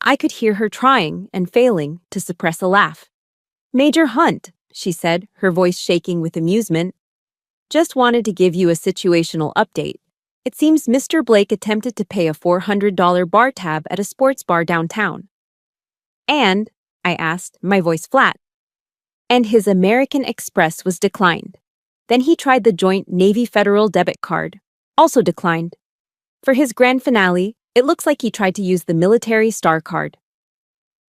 S1: I could hear her trying and failing to suppress a laugh. "Major Hunt," she said, her voice shaking with amusement. "Just wanted to give you a situational update. It seems Mr. Blake attempted to pay a $400 bar tab at a sports bar downtown." "And?" I asked, my voice flat. "And his American Express was declined. Then he tried the joint Navy Federal debit card. Also declined. For his grand finale, it looks like he tried to use the military Star Card."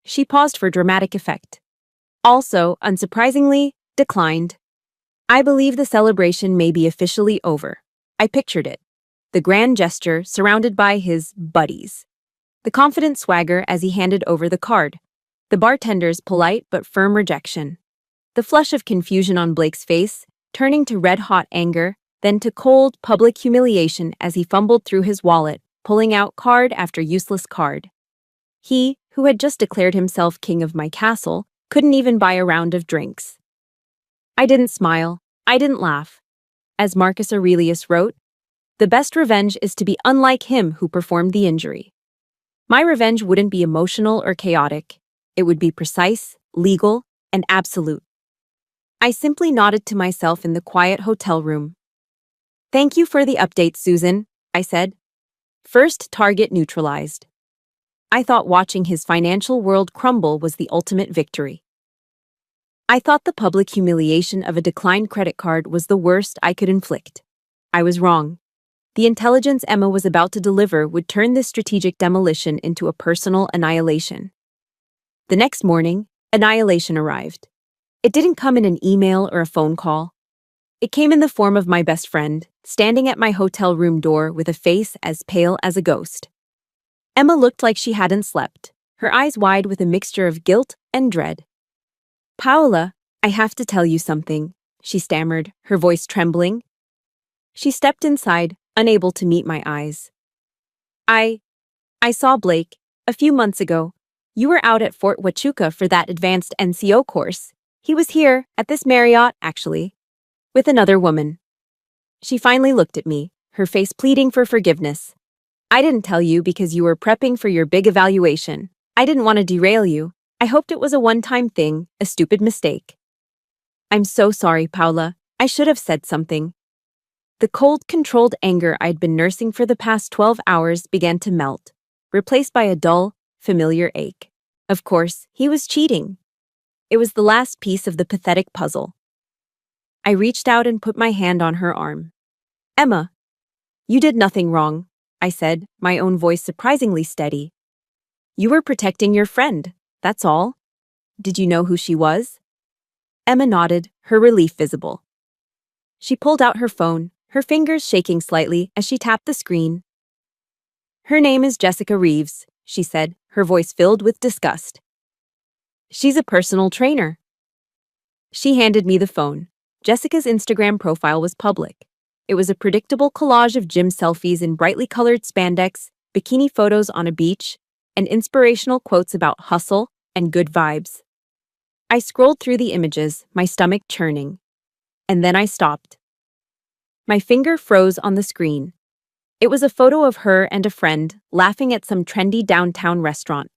S1: She paused for dramatic effect. "Also, unsurprisingly, declined. I believe the celebration may be officially over." I pictured it. The grand gesture surrounded by his buddies. The confident swagger as he handed over the card. The bartender's polite but firm rejection. The flush of confusion on Blake's face, turning to red-hot anger, then to cold, public humiliation as he fumbled through his wallet, pulling out card after useless card. He who had just declared himself king of my castle, couldn't even buy a round of drinks. I didn't smile. I didn't laugh. As Marcus Aurelius wrote, "The best revenge is to be unlike him who performed the injury." My revenge wouldn't be emotional or chaotic. It would be precise, legal, and absolute. I simply nodded to myself in the quiet hotel room. "Thank you for the update, Susan," I said. First target neutralized. I thought watching his financial world crumble was the ultimate victory. I thought the public humiliation of a declined credit card was the worst I could inflict. I was wrong. The intelligence Emma was about to deliver would turn this strategic demolition into a personal annihilation. The next morning, annihilation arrived. It didn't come in an email or a phone call. It came in the form of my best friend, standing at my hotel room door with a face as pale as a ghost. Emma looked like she hadn't slept, her eyes wide with a mixture of guilt and dread. "Paola, I have to tell you something," she stammered, her voice trembling. She stepped inside, unable to meet my eyes. I saw Blake, a few months ago. You were out at Fort Huachuca for that advanced NCO course. He was here, at this Marriott, actually, with another woman." She finally looked at me, her face pleading for forgiveness. "I didn't tell you because you were prepping for your big evaluation. I didn't want to derail you. I hoped it was a one-time thing, a stupid mistake." "I'm so sorry, Paula. I should have said something." The cold, controlled anger I'd been nursing for the past 12 hours began to melt, replaced by a dull, familiar ache. Of course, he was cheating. It was the last piece of the pathetic puzzle. I reached out and put my hand on her arm. "Emma, you did nothing wrong," I said, my own voice surprisingly steady. "You were protecting your friend, that's all. Did you know who she was?" Emma nodded, her relief visible. She pulled out her phone, her fingers shaking slightly as she tapped the screen. "Her name is Jessica Reeves," she said, her voice filled with disgust. "She's a personal trainer." She handed me the phone. Jessica's Instagram profile was public. It was a predictable collage of gym selfies in brightly colored spandex, bikini photos on a beach, and inspirational quotes about hustle and good vibes. I scrolled through the images, my stomach churning. And then I stopped. My finger froze on the screen. It was a photo of her and a friend laughing at some trendy downtown restaurant.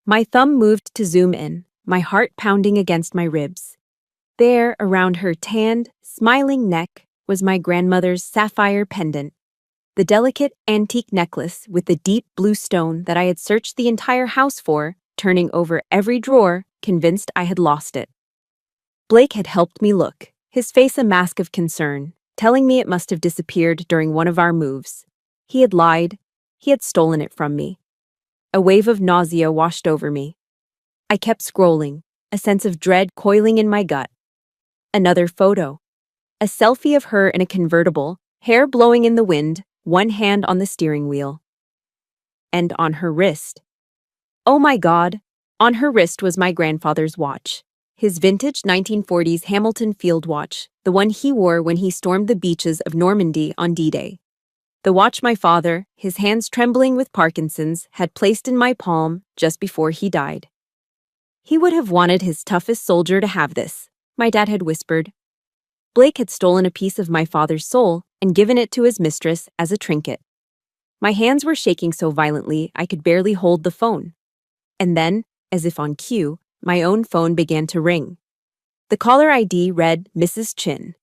S1: My thumb moved to zoom in, my heart pounding against my ribs. There, around her tanned, smiling neck, was my grandmother's sapphire pendant, the delicate antique necklace with the deep blue stone that I had searched the entire house for, turning over every drawer, convinced I had lost it. Blake had helped me look, his face a mask of concern, telling me it must have disappeared during one of our moves. He had lied. He had stolen it from me. A wave of nausea washed over me. I kept scrolling, a sense of dread coiling in my gut. Another photo. A selfie of her in a convertible, hair blowing in the wind, one hand on the steering wheel. And on her wrist. Oh my God! On her wrist was my grandfather's watch. His vintage 1940s Hamilton field watch, the one he wore when he stormed the beaches of Normandy on D-Day. The watch my father, his hands trembling with Parkinson's, had placed in my palm just before he died. He would have wanted his toughest soldier to have this, my dad had whispered. Blake had stolen a piece of my father's soul and given it to his mistress as a trinket. My hands were shaking so violently I could barely hold the phone. And then, as if on cue, my own phone began to ring. The caller ID read Mrs. Chin.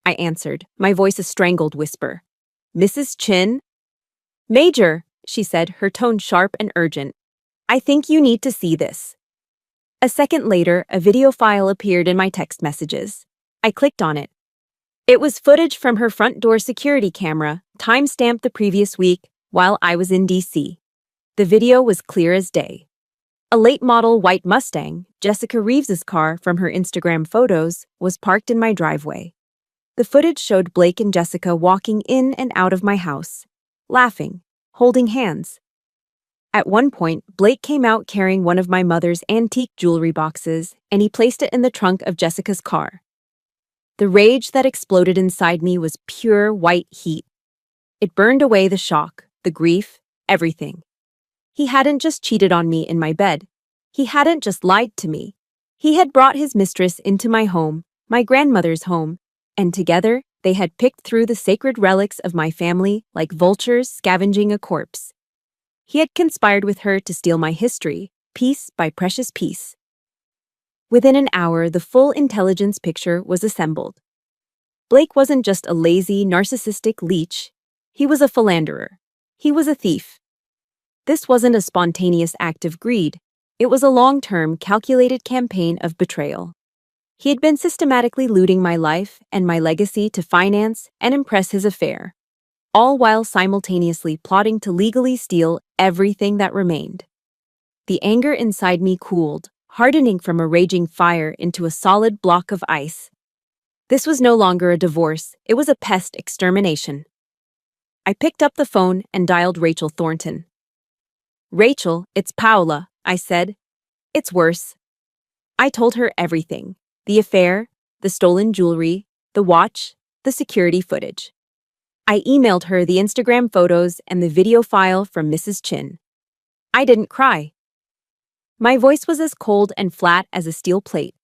S1: I answered, my voice a strangled whisper. "Mrs. Chin?" "Major," she said, her tone sharp and urgent. "I think you need to see this." A second later, a video file appeared in my text messages. I clicked on it. It was footage from her front door security camera, time-stamped the previous week while I was in D.C. The video was clear as day. A late-model white Mustang, Jessica Reeves's car from her Instagram photos, was parked in my driveway. The footage showed Blake and Jessica walking in and out of my house, laughing, holding hands. At one point, Blake came out carrying one of my mother's antique jewelry boxes, and he placed it in the trunk of Jessica's car. The rage that exploded inside me was pure white heat. It burned away the shock, the grief, everything. He hadn't just cheated on me in my bed. He hadn't just lied to me. He had brought his mistress into my home, my grandmother's home, and together they had picked through the sacred relics of my family like vultures scavenging a corpse. He had conspired with her to steal my history, piece by precious piece. Within an hour, the full intelligence picture was assembled. Blake wasn't just a lazy, narcissistic leech. He was a philanderer. He was a thief. This wasn't a spontaneous act of greed. It was a long-term, calculated campaign of betrayal. He had been systematically looting my life and my legacy to finance and impress his affair, all while simultaneously plotting to legally steal everything that remained. The anger inside me cooled, hardening from a raging fire into a solid block of ice. This was no longer a divorce, it was a pest extermination. I picked up the phone and dialed Rachel Thornton. "Rachel, it's Paula," I said. "It's worse." I told her everything. The affair, the stolen jewelry, the watch, the security footage. I emailed her the Instagram photos and the video file from Mrs. Chin. I didn't cry. My voice was as cold and flat as a steel plate.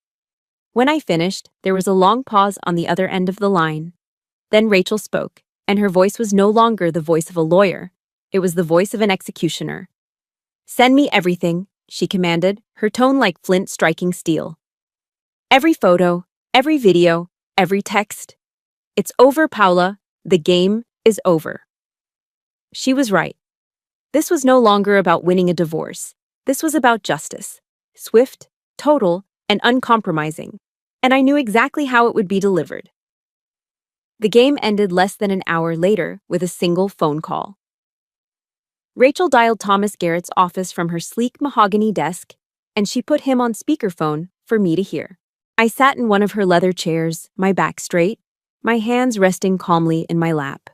S1: When I finished, there was a long pause on the other end of the line. Then Rachel spoke, and her voice was no longer the voice of a lawyer. It was the voice of an executioner. "Send me everything," she commanded, her tone like flint striking steel. "Every photo, every video, every text. It's over, Paula. The game is over." She was right. This was no longer about winning a divorce. This was about justice. Swift, total, and uncompromising. And I knew exactly how it would be delivered. The game ended less than an hour later with a single phone call. Rachel dialed Thomas Garrett's office from her sleek mahogany desk, and she put him on speakerphone for me to hear. I sat in one of her leather chairs, my back straight, my hands resting calmly in my lap.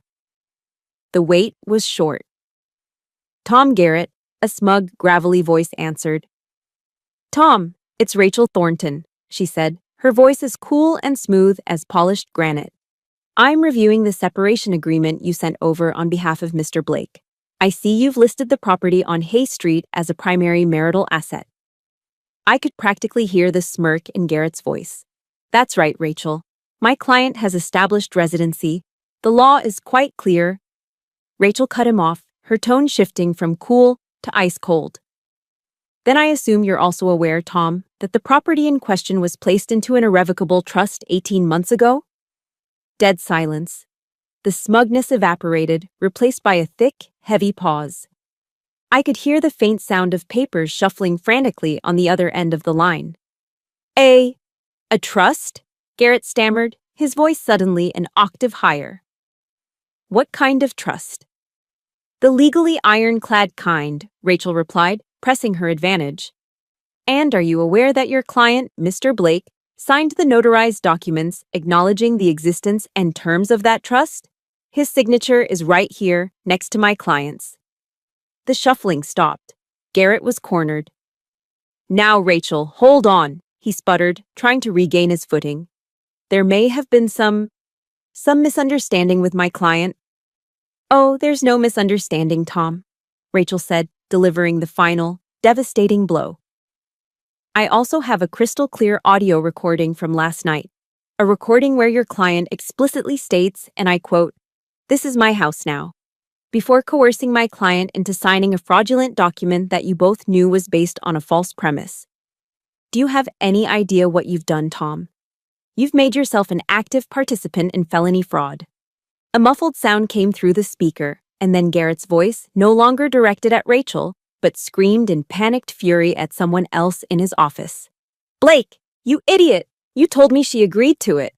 S1: The wait was short. "Tom Garrett," a smug, gravelly voice answered. "Tom, it's Rachel Thornton," she said, her voice as cool and smooth as polished granite. "I'm reviewing the separation agreement you sent over on behalf of Mr. Blake. I see you've listed the property on Hay Street as a primary marital asset." I could practically hear the smirk in Garrett's voice. "That's right, Rachel. My client has established residency. The law is quite clear." Rachel cut him off, her tone shifting from cool to ice cold. "Then I assume you're also aware, Tom, that the property in question was placed into an irrevocable trust 18 months ago?" Dead silence. The smugness evaporated, replaced by a thick, heavy pause. I could hear the faint sound of papers shuffling frantically on the other end of the line. A trust?" Garrett stammered, his voice suddenly an octave higher. "What kind of trust?" "The legally ironclad kind," Rachel replied, pressing her advantage. "And are you aware that your client, Mr. Blake, signed the notarized documents acknowledging the existence and terms of that trust? His signature is right here, next to my client's." The shuffling stopped. Garrett was cornered. "Now, Rachel, hold on," he sputtered, trying to regain his footing. "There may have been some misunderstanding with my client." "Oh, there's no misunderstanding, Tom," Rachel said, delivering the final, devastating blow. "I also have a crystal-clear audio recording from last night, a recording where your client explicitly states, and I quote, 'This is my house now,' before coercing my client into signing a fraudulent document that you both knew was based on a false premise. Do you have any idea what you've done, Tom? You've made yourself an active participant in felony fraud." A muffled sound came through the speaker, and then Garrett's voice, no longer directed at Rachel, but screamed in panicked fury at someone else in his office. "Blake, you idiot! You told me she agreed to it."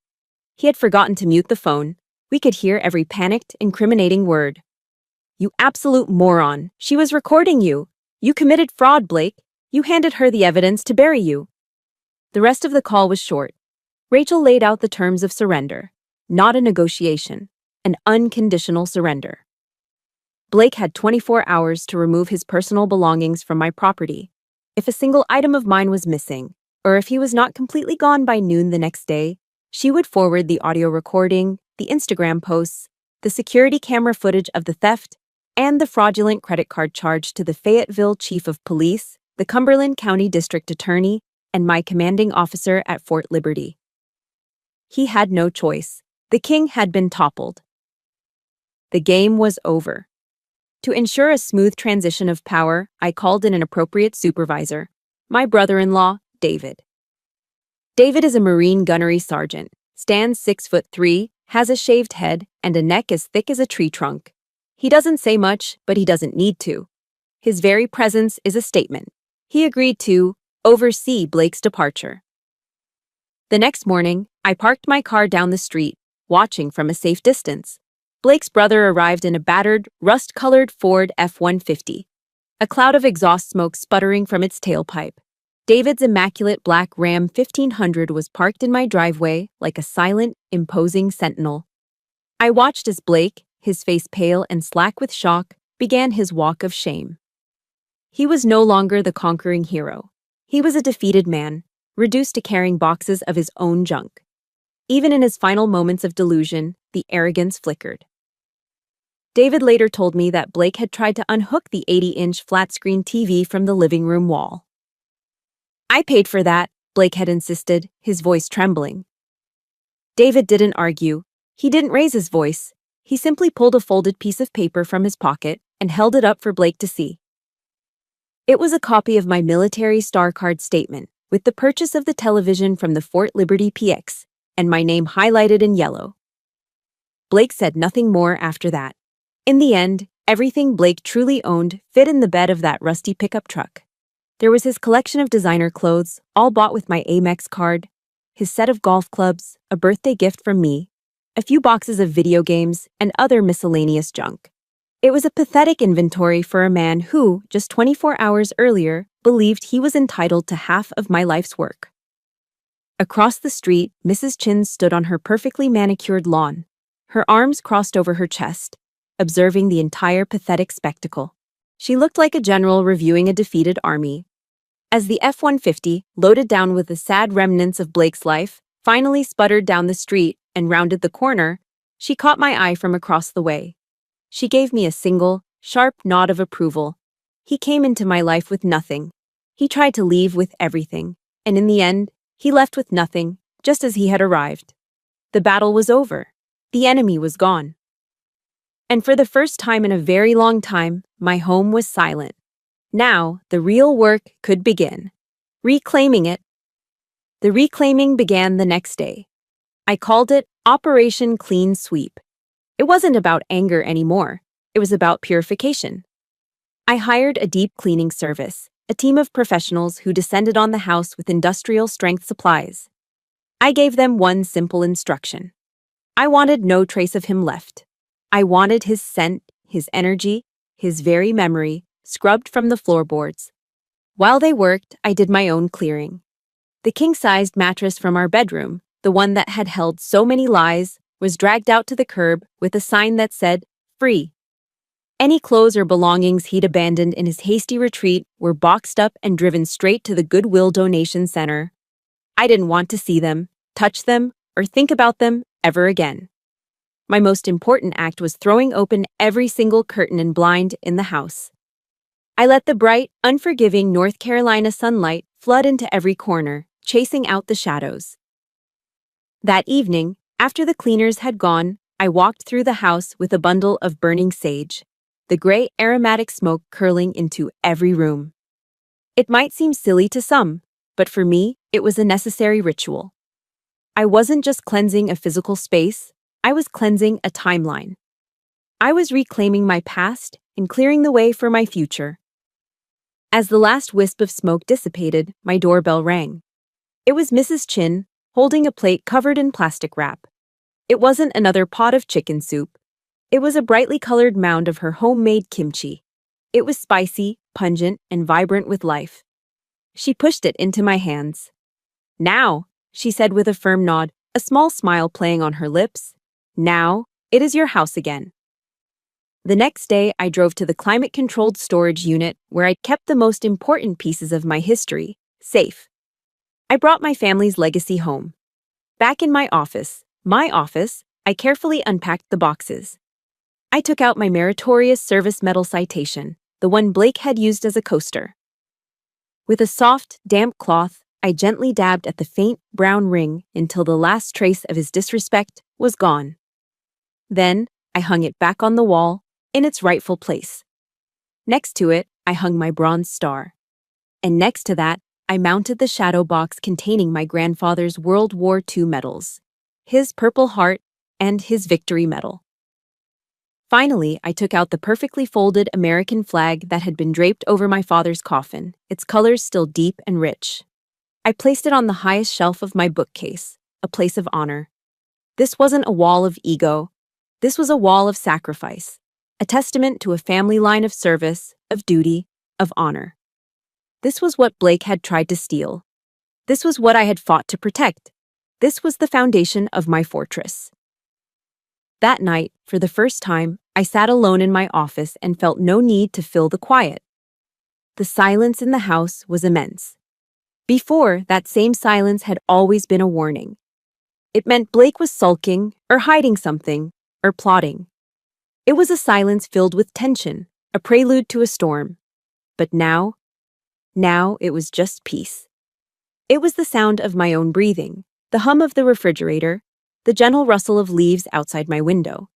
S1: He had forgotten to mute the phone. We could hear every panicked, incriminating word. "You absolute moron! She was recording you! You committed fraud, Blake! You handed her the evidence to bury you." The rest of the call was short. Rachel laid out the terms of surrender. Not a negotiation. An unconditional surrender. Blake had 24 hours to remove his personal belongings from my property. If a single item of mine was missing, or if he was not completely gone by noon the next day, she would forward the audio recording, the Instagram posts, the security camera footage of the theft, and the fraudulent credit card charge to the Fayetteville Chief of Police, the Cumberland County District Attorney, and my commanding officer at Fort Liberty. He had no choice. The king had been toppled. The game was over. To ensure a smooth transition of power, I called in an appropriate supervisor, my brother-in-law, David. David is a Marine gunnery sergeant, stands 6'3", has a shaved head, and a neck as thick as a tree trunk. He doesn't say much, but he doesn't need to. His very presence is a statement. He agreed to oversee Blake's departure. The next morning, I parked my car down the street, watching from a safe distance. Blake's brother arrived in a battered, rust-colored Ford F-150, a cloud of exhaust smoke sputtering from its tailpipe. David's immaculate black Ram 1500 was parked in my driveway like a silent, imposing sentinel. I watched as Blake, his face pale and slack with shock, began his walk of shame. He was no longer the conquering hero. He was a defeated man, reduced to carrying boxes of his own junk. Even in his final moments of delusion, the arrogance flickered. David later told me that Blake had tried to unhook the 80-inch flat-screen TV from the living room wall. "I paid for that," Blake had insisted, his voice trembling. David didn't argue. He didn't raise his voice. He simply pulled a folded piece of paper from his pocket and held it up for Blake to see. It was a copy of my military star card statement, with the purchase of the television from the Fort Liberty PX, and my name highlighted in yellow. Blake said nothing more after that. In the end, everything Blake truly owned fit in the bed of that rusty pickup truck. There was his collection of designer clothes, all bought with my Amex card, his set of golf clubs, a birthday gift from me, a few boxes of video games, and other miscellaneous junk. It was a pathetic inventory for a man who, just 24 hours earlier, believed he was entitled to half of my life's work. Across the street, Mrs. Chin stood on her perfectly manicured lawn, her arms crossed over her chest, observing the entire pathetic spectacle. She looked like a general reviewing a defeated army. As the F-150, loaded down with the sad remnants of Blake's life, finally sputtered down the street and rounded the corner, she caught my eye from across the way. She gave me a single, sharp nod of approval. He came into my life with nothing. He tried to leave with everything, and in the end, he left with nothing, just as he had arrived. The battle was over. The enemy was gone. And for the first time in a very long time, my home was silent. Now, the real work could begin. Reclaiming it. The reclaiming began the next day. I called it Operation Clean Sweep. It wasn't about anger anymore. It was about purification. I hired a deep cleaning service, a team of professionals who descended on the house with industrial-strength supplies. I gave them one simple instruction. I wanted no trace of him left. I wanted his scent, his energy, his very memory, scrubbed from the floorboards. While they worked, I did my own clearing. The king-sized mattress from our bedroom, the one that had held so many lies, was dragged out to the curb with a sign that said, "Free." Any clothes or belongings he'd abandoned in his hasty retreat were boxed up and driven straight to the Goodwill Donation Center. I didn't want to see them, touch them, or think about them ever again. My most important act was throwing open every single curtain and blind in the house. I let the bright, unforgiving North Carolina sunlight flood into every corner, chasing out the shadows. That evening, after the cleaners had gone, I walked through the house with a bundle of burning sage, the gray aromatic smoke curling into every room. It might seem silly to some, but for me, it was a necessary ritual. I wasn't just cleansing a physical space, I was cleansing a timeline. I was reclaiming my past and clearing the way for my future. As the last wisp of smoke dissipated, my doorbell rang. It was Mrs. Chin, holding a plate covered in plastic wrap. It wasn't another pot of chicken soup. It was a brightly colored mound of her homemade kimchi. It was spicy, pungent, and vibrant with life. She pushed it into my hands. "Now," she said with a firm nod, a small smile playing on her lips. "Now, it is your house again." The next day, I drove to the climate-controlled storage unit where I'd kept the most important pieces of my history, safe. I brought my family's legacy home. Back in my office, I carefully unpacked the boxes. I took out my meritorious service medal citation, the one Blake had used as a coaster. With a soft, damp cloth, I gently dabbed at the faint, brown ring until the last trace of his disrespect was gone. Then, I hung it back on the wall, in its rightful place. Next to it, I hung my bronze star. And next to that, I mounted the shadow box containing my grandfather's World War II medals, his Purple Heart, and his Victory Medal. Finally, I took out the perfectly folded American flag that had been draped over my father's coffin, its colors still deep and rich. I placed it on the highest shelf of my bookcase, a place of honor. This wasn't a wall of ego. This was a wall of sacrifice, a testament to a family line of service, of duty, of honor. This was what Blake had tried to steal. This was what I had fought to protect. This was the foundation of my fortress. That night, for the first time, I sat alone in my office and felt no need to fill the quiet. The silence in the house was immense. Before, that same silence had always been a warning. It meant Blake was sulking, or hiding something, or plotting. It was a silence filled with tension, a prelude to a storm. But now it was just peace. It was the sound of my own breathing, the hum of the refrigerator, the gentle rustle of leaves outside my window.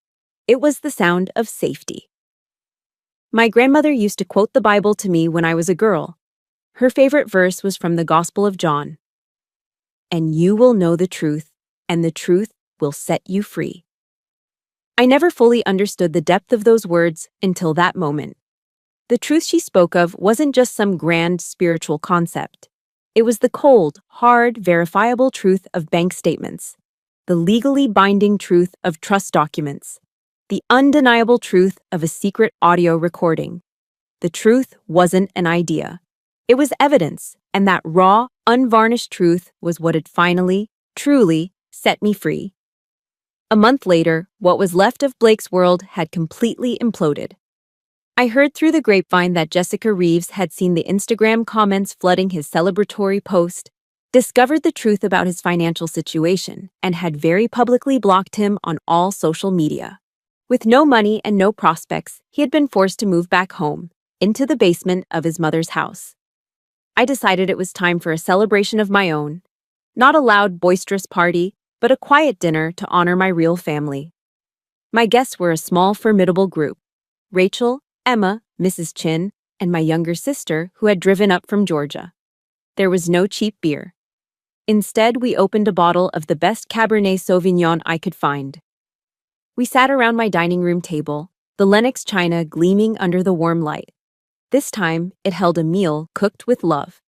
S1: It was the sound of safety. My grandmother used to quote the Bible to me when I was a girl. Her favorite verse was from the Gospel of John. "And you will know the truth, and the truth will set you free." I never fully understood the depth of those words until that moment. The truth she spoke of wasn't just some grand spiritual concept. It was the cold, hard, verifiable truth of bank statements, the legally binding truth of trust documents, the undeniable truth of a secret audio recording. The truth wasn't an idea. It was evidence, and that raw, unvarnished truth was what had finally, truly, set me free. A month later, what was left of Blake's world had completely imploded. I heard through the grapevine that Jessica Reeves had seen the Instagram comments flooding his celebratory post, discovered the truth about his financial situation, and had very publicly blocked him on all social media. With no money and no prospects, he had been forced to move back home, into the basement of his mother's house. I decided it was time for a celebration of my own. Not a loud, boisterous party, but a quiet dinner to honor my real family. My guests were a small, formidable group: Rachel, Emma, Mrs. Chin, and my younger sister, who had driven up from Georgia. There was no cheap beer. Instead, we opened a bottle of the best Cabernet Sauvignon I could find. We sat around my dining room table, the Lenox china gleaming under the warm light. This time, it held a meal cooked with love.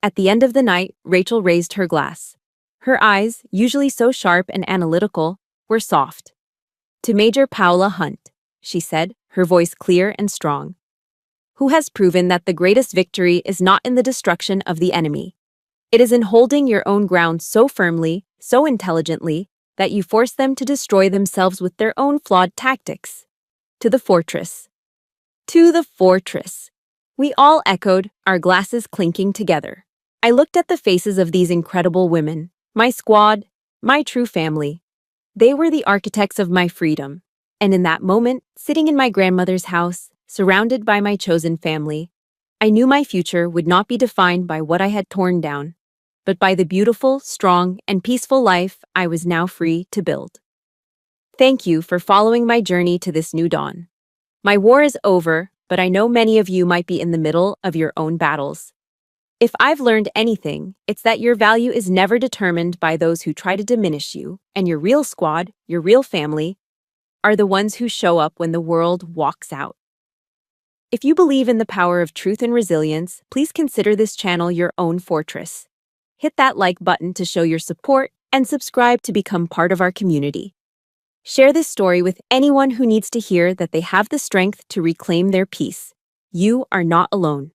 S1: At the end of the night, Rachel raised her glass. Her eyes, usually so sharp and analytical, were soft. "To Major Paula Hunt," she said, her voice clear and strong, "who has proven that the greatest victory is not in the destruction of the enemy. It is in holding your own ground so firmly, so intelligently, that you force them to destroy themselves with their own flawed tactics. To the fortress." To the fortress. We all echoed, our glasses clinking together. I looked at the faces of these incredible women, my squad, my true family. They were the architects of my freedom. And in that moment, sitting in my grandmother's house, surrounded by my chosen family, I knew my future would not be defined by what I had torn down, but by the beautiful, strong, and peaceful life I was now free to build. Thank you for following my journey to this new dawn. My war is over, but I know many of you might be in the middle of your own battles. If I've learned anything, it's that your value is never determined by those who try to diminish you, and your real squad, your real family, are the ones who show up when the world walks out. If you believe in the power of truth and resilience, please consider this channel your own fortress. Hit that like button to show your support and subscribe to become part of our community. Share this story with anyone who needs to hear that they have the strength to reclaim their peace. You are not alone.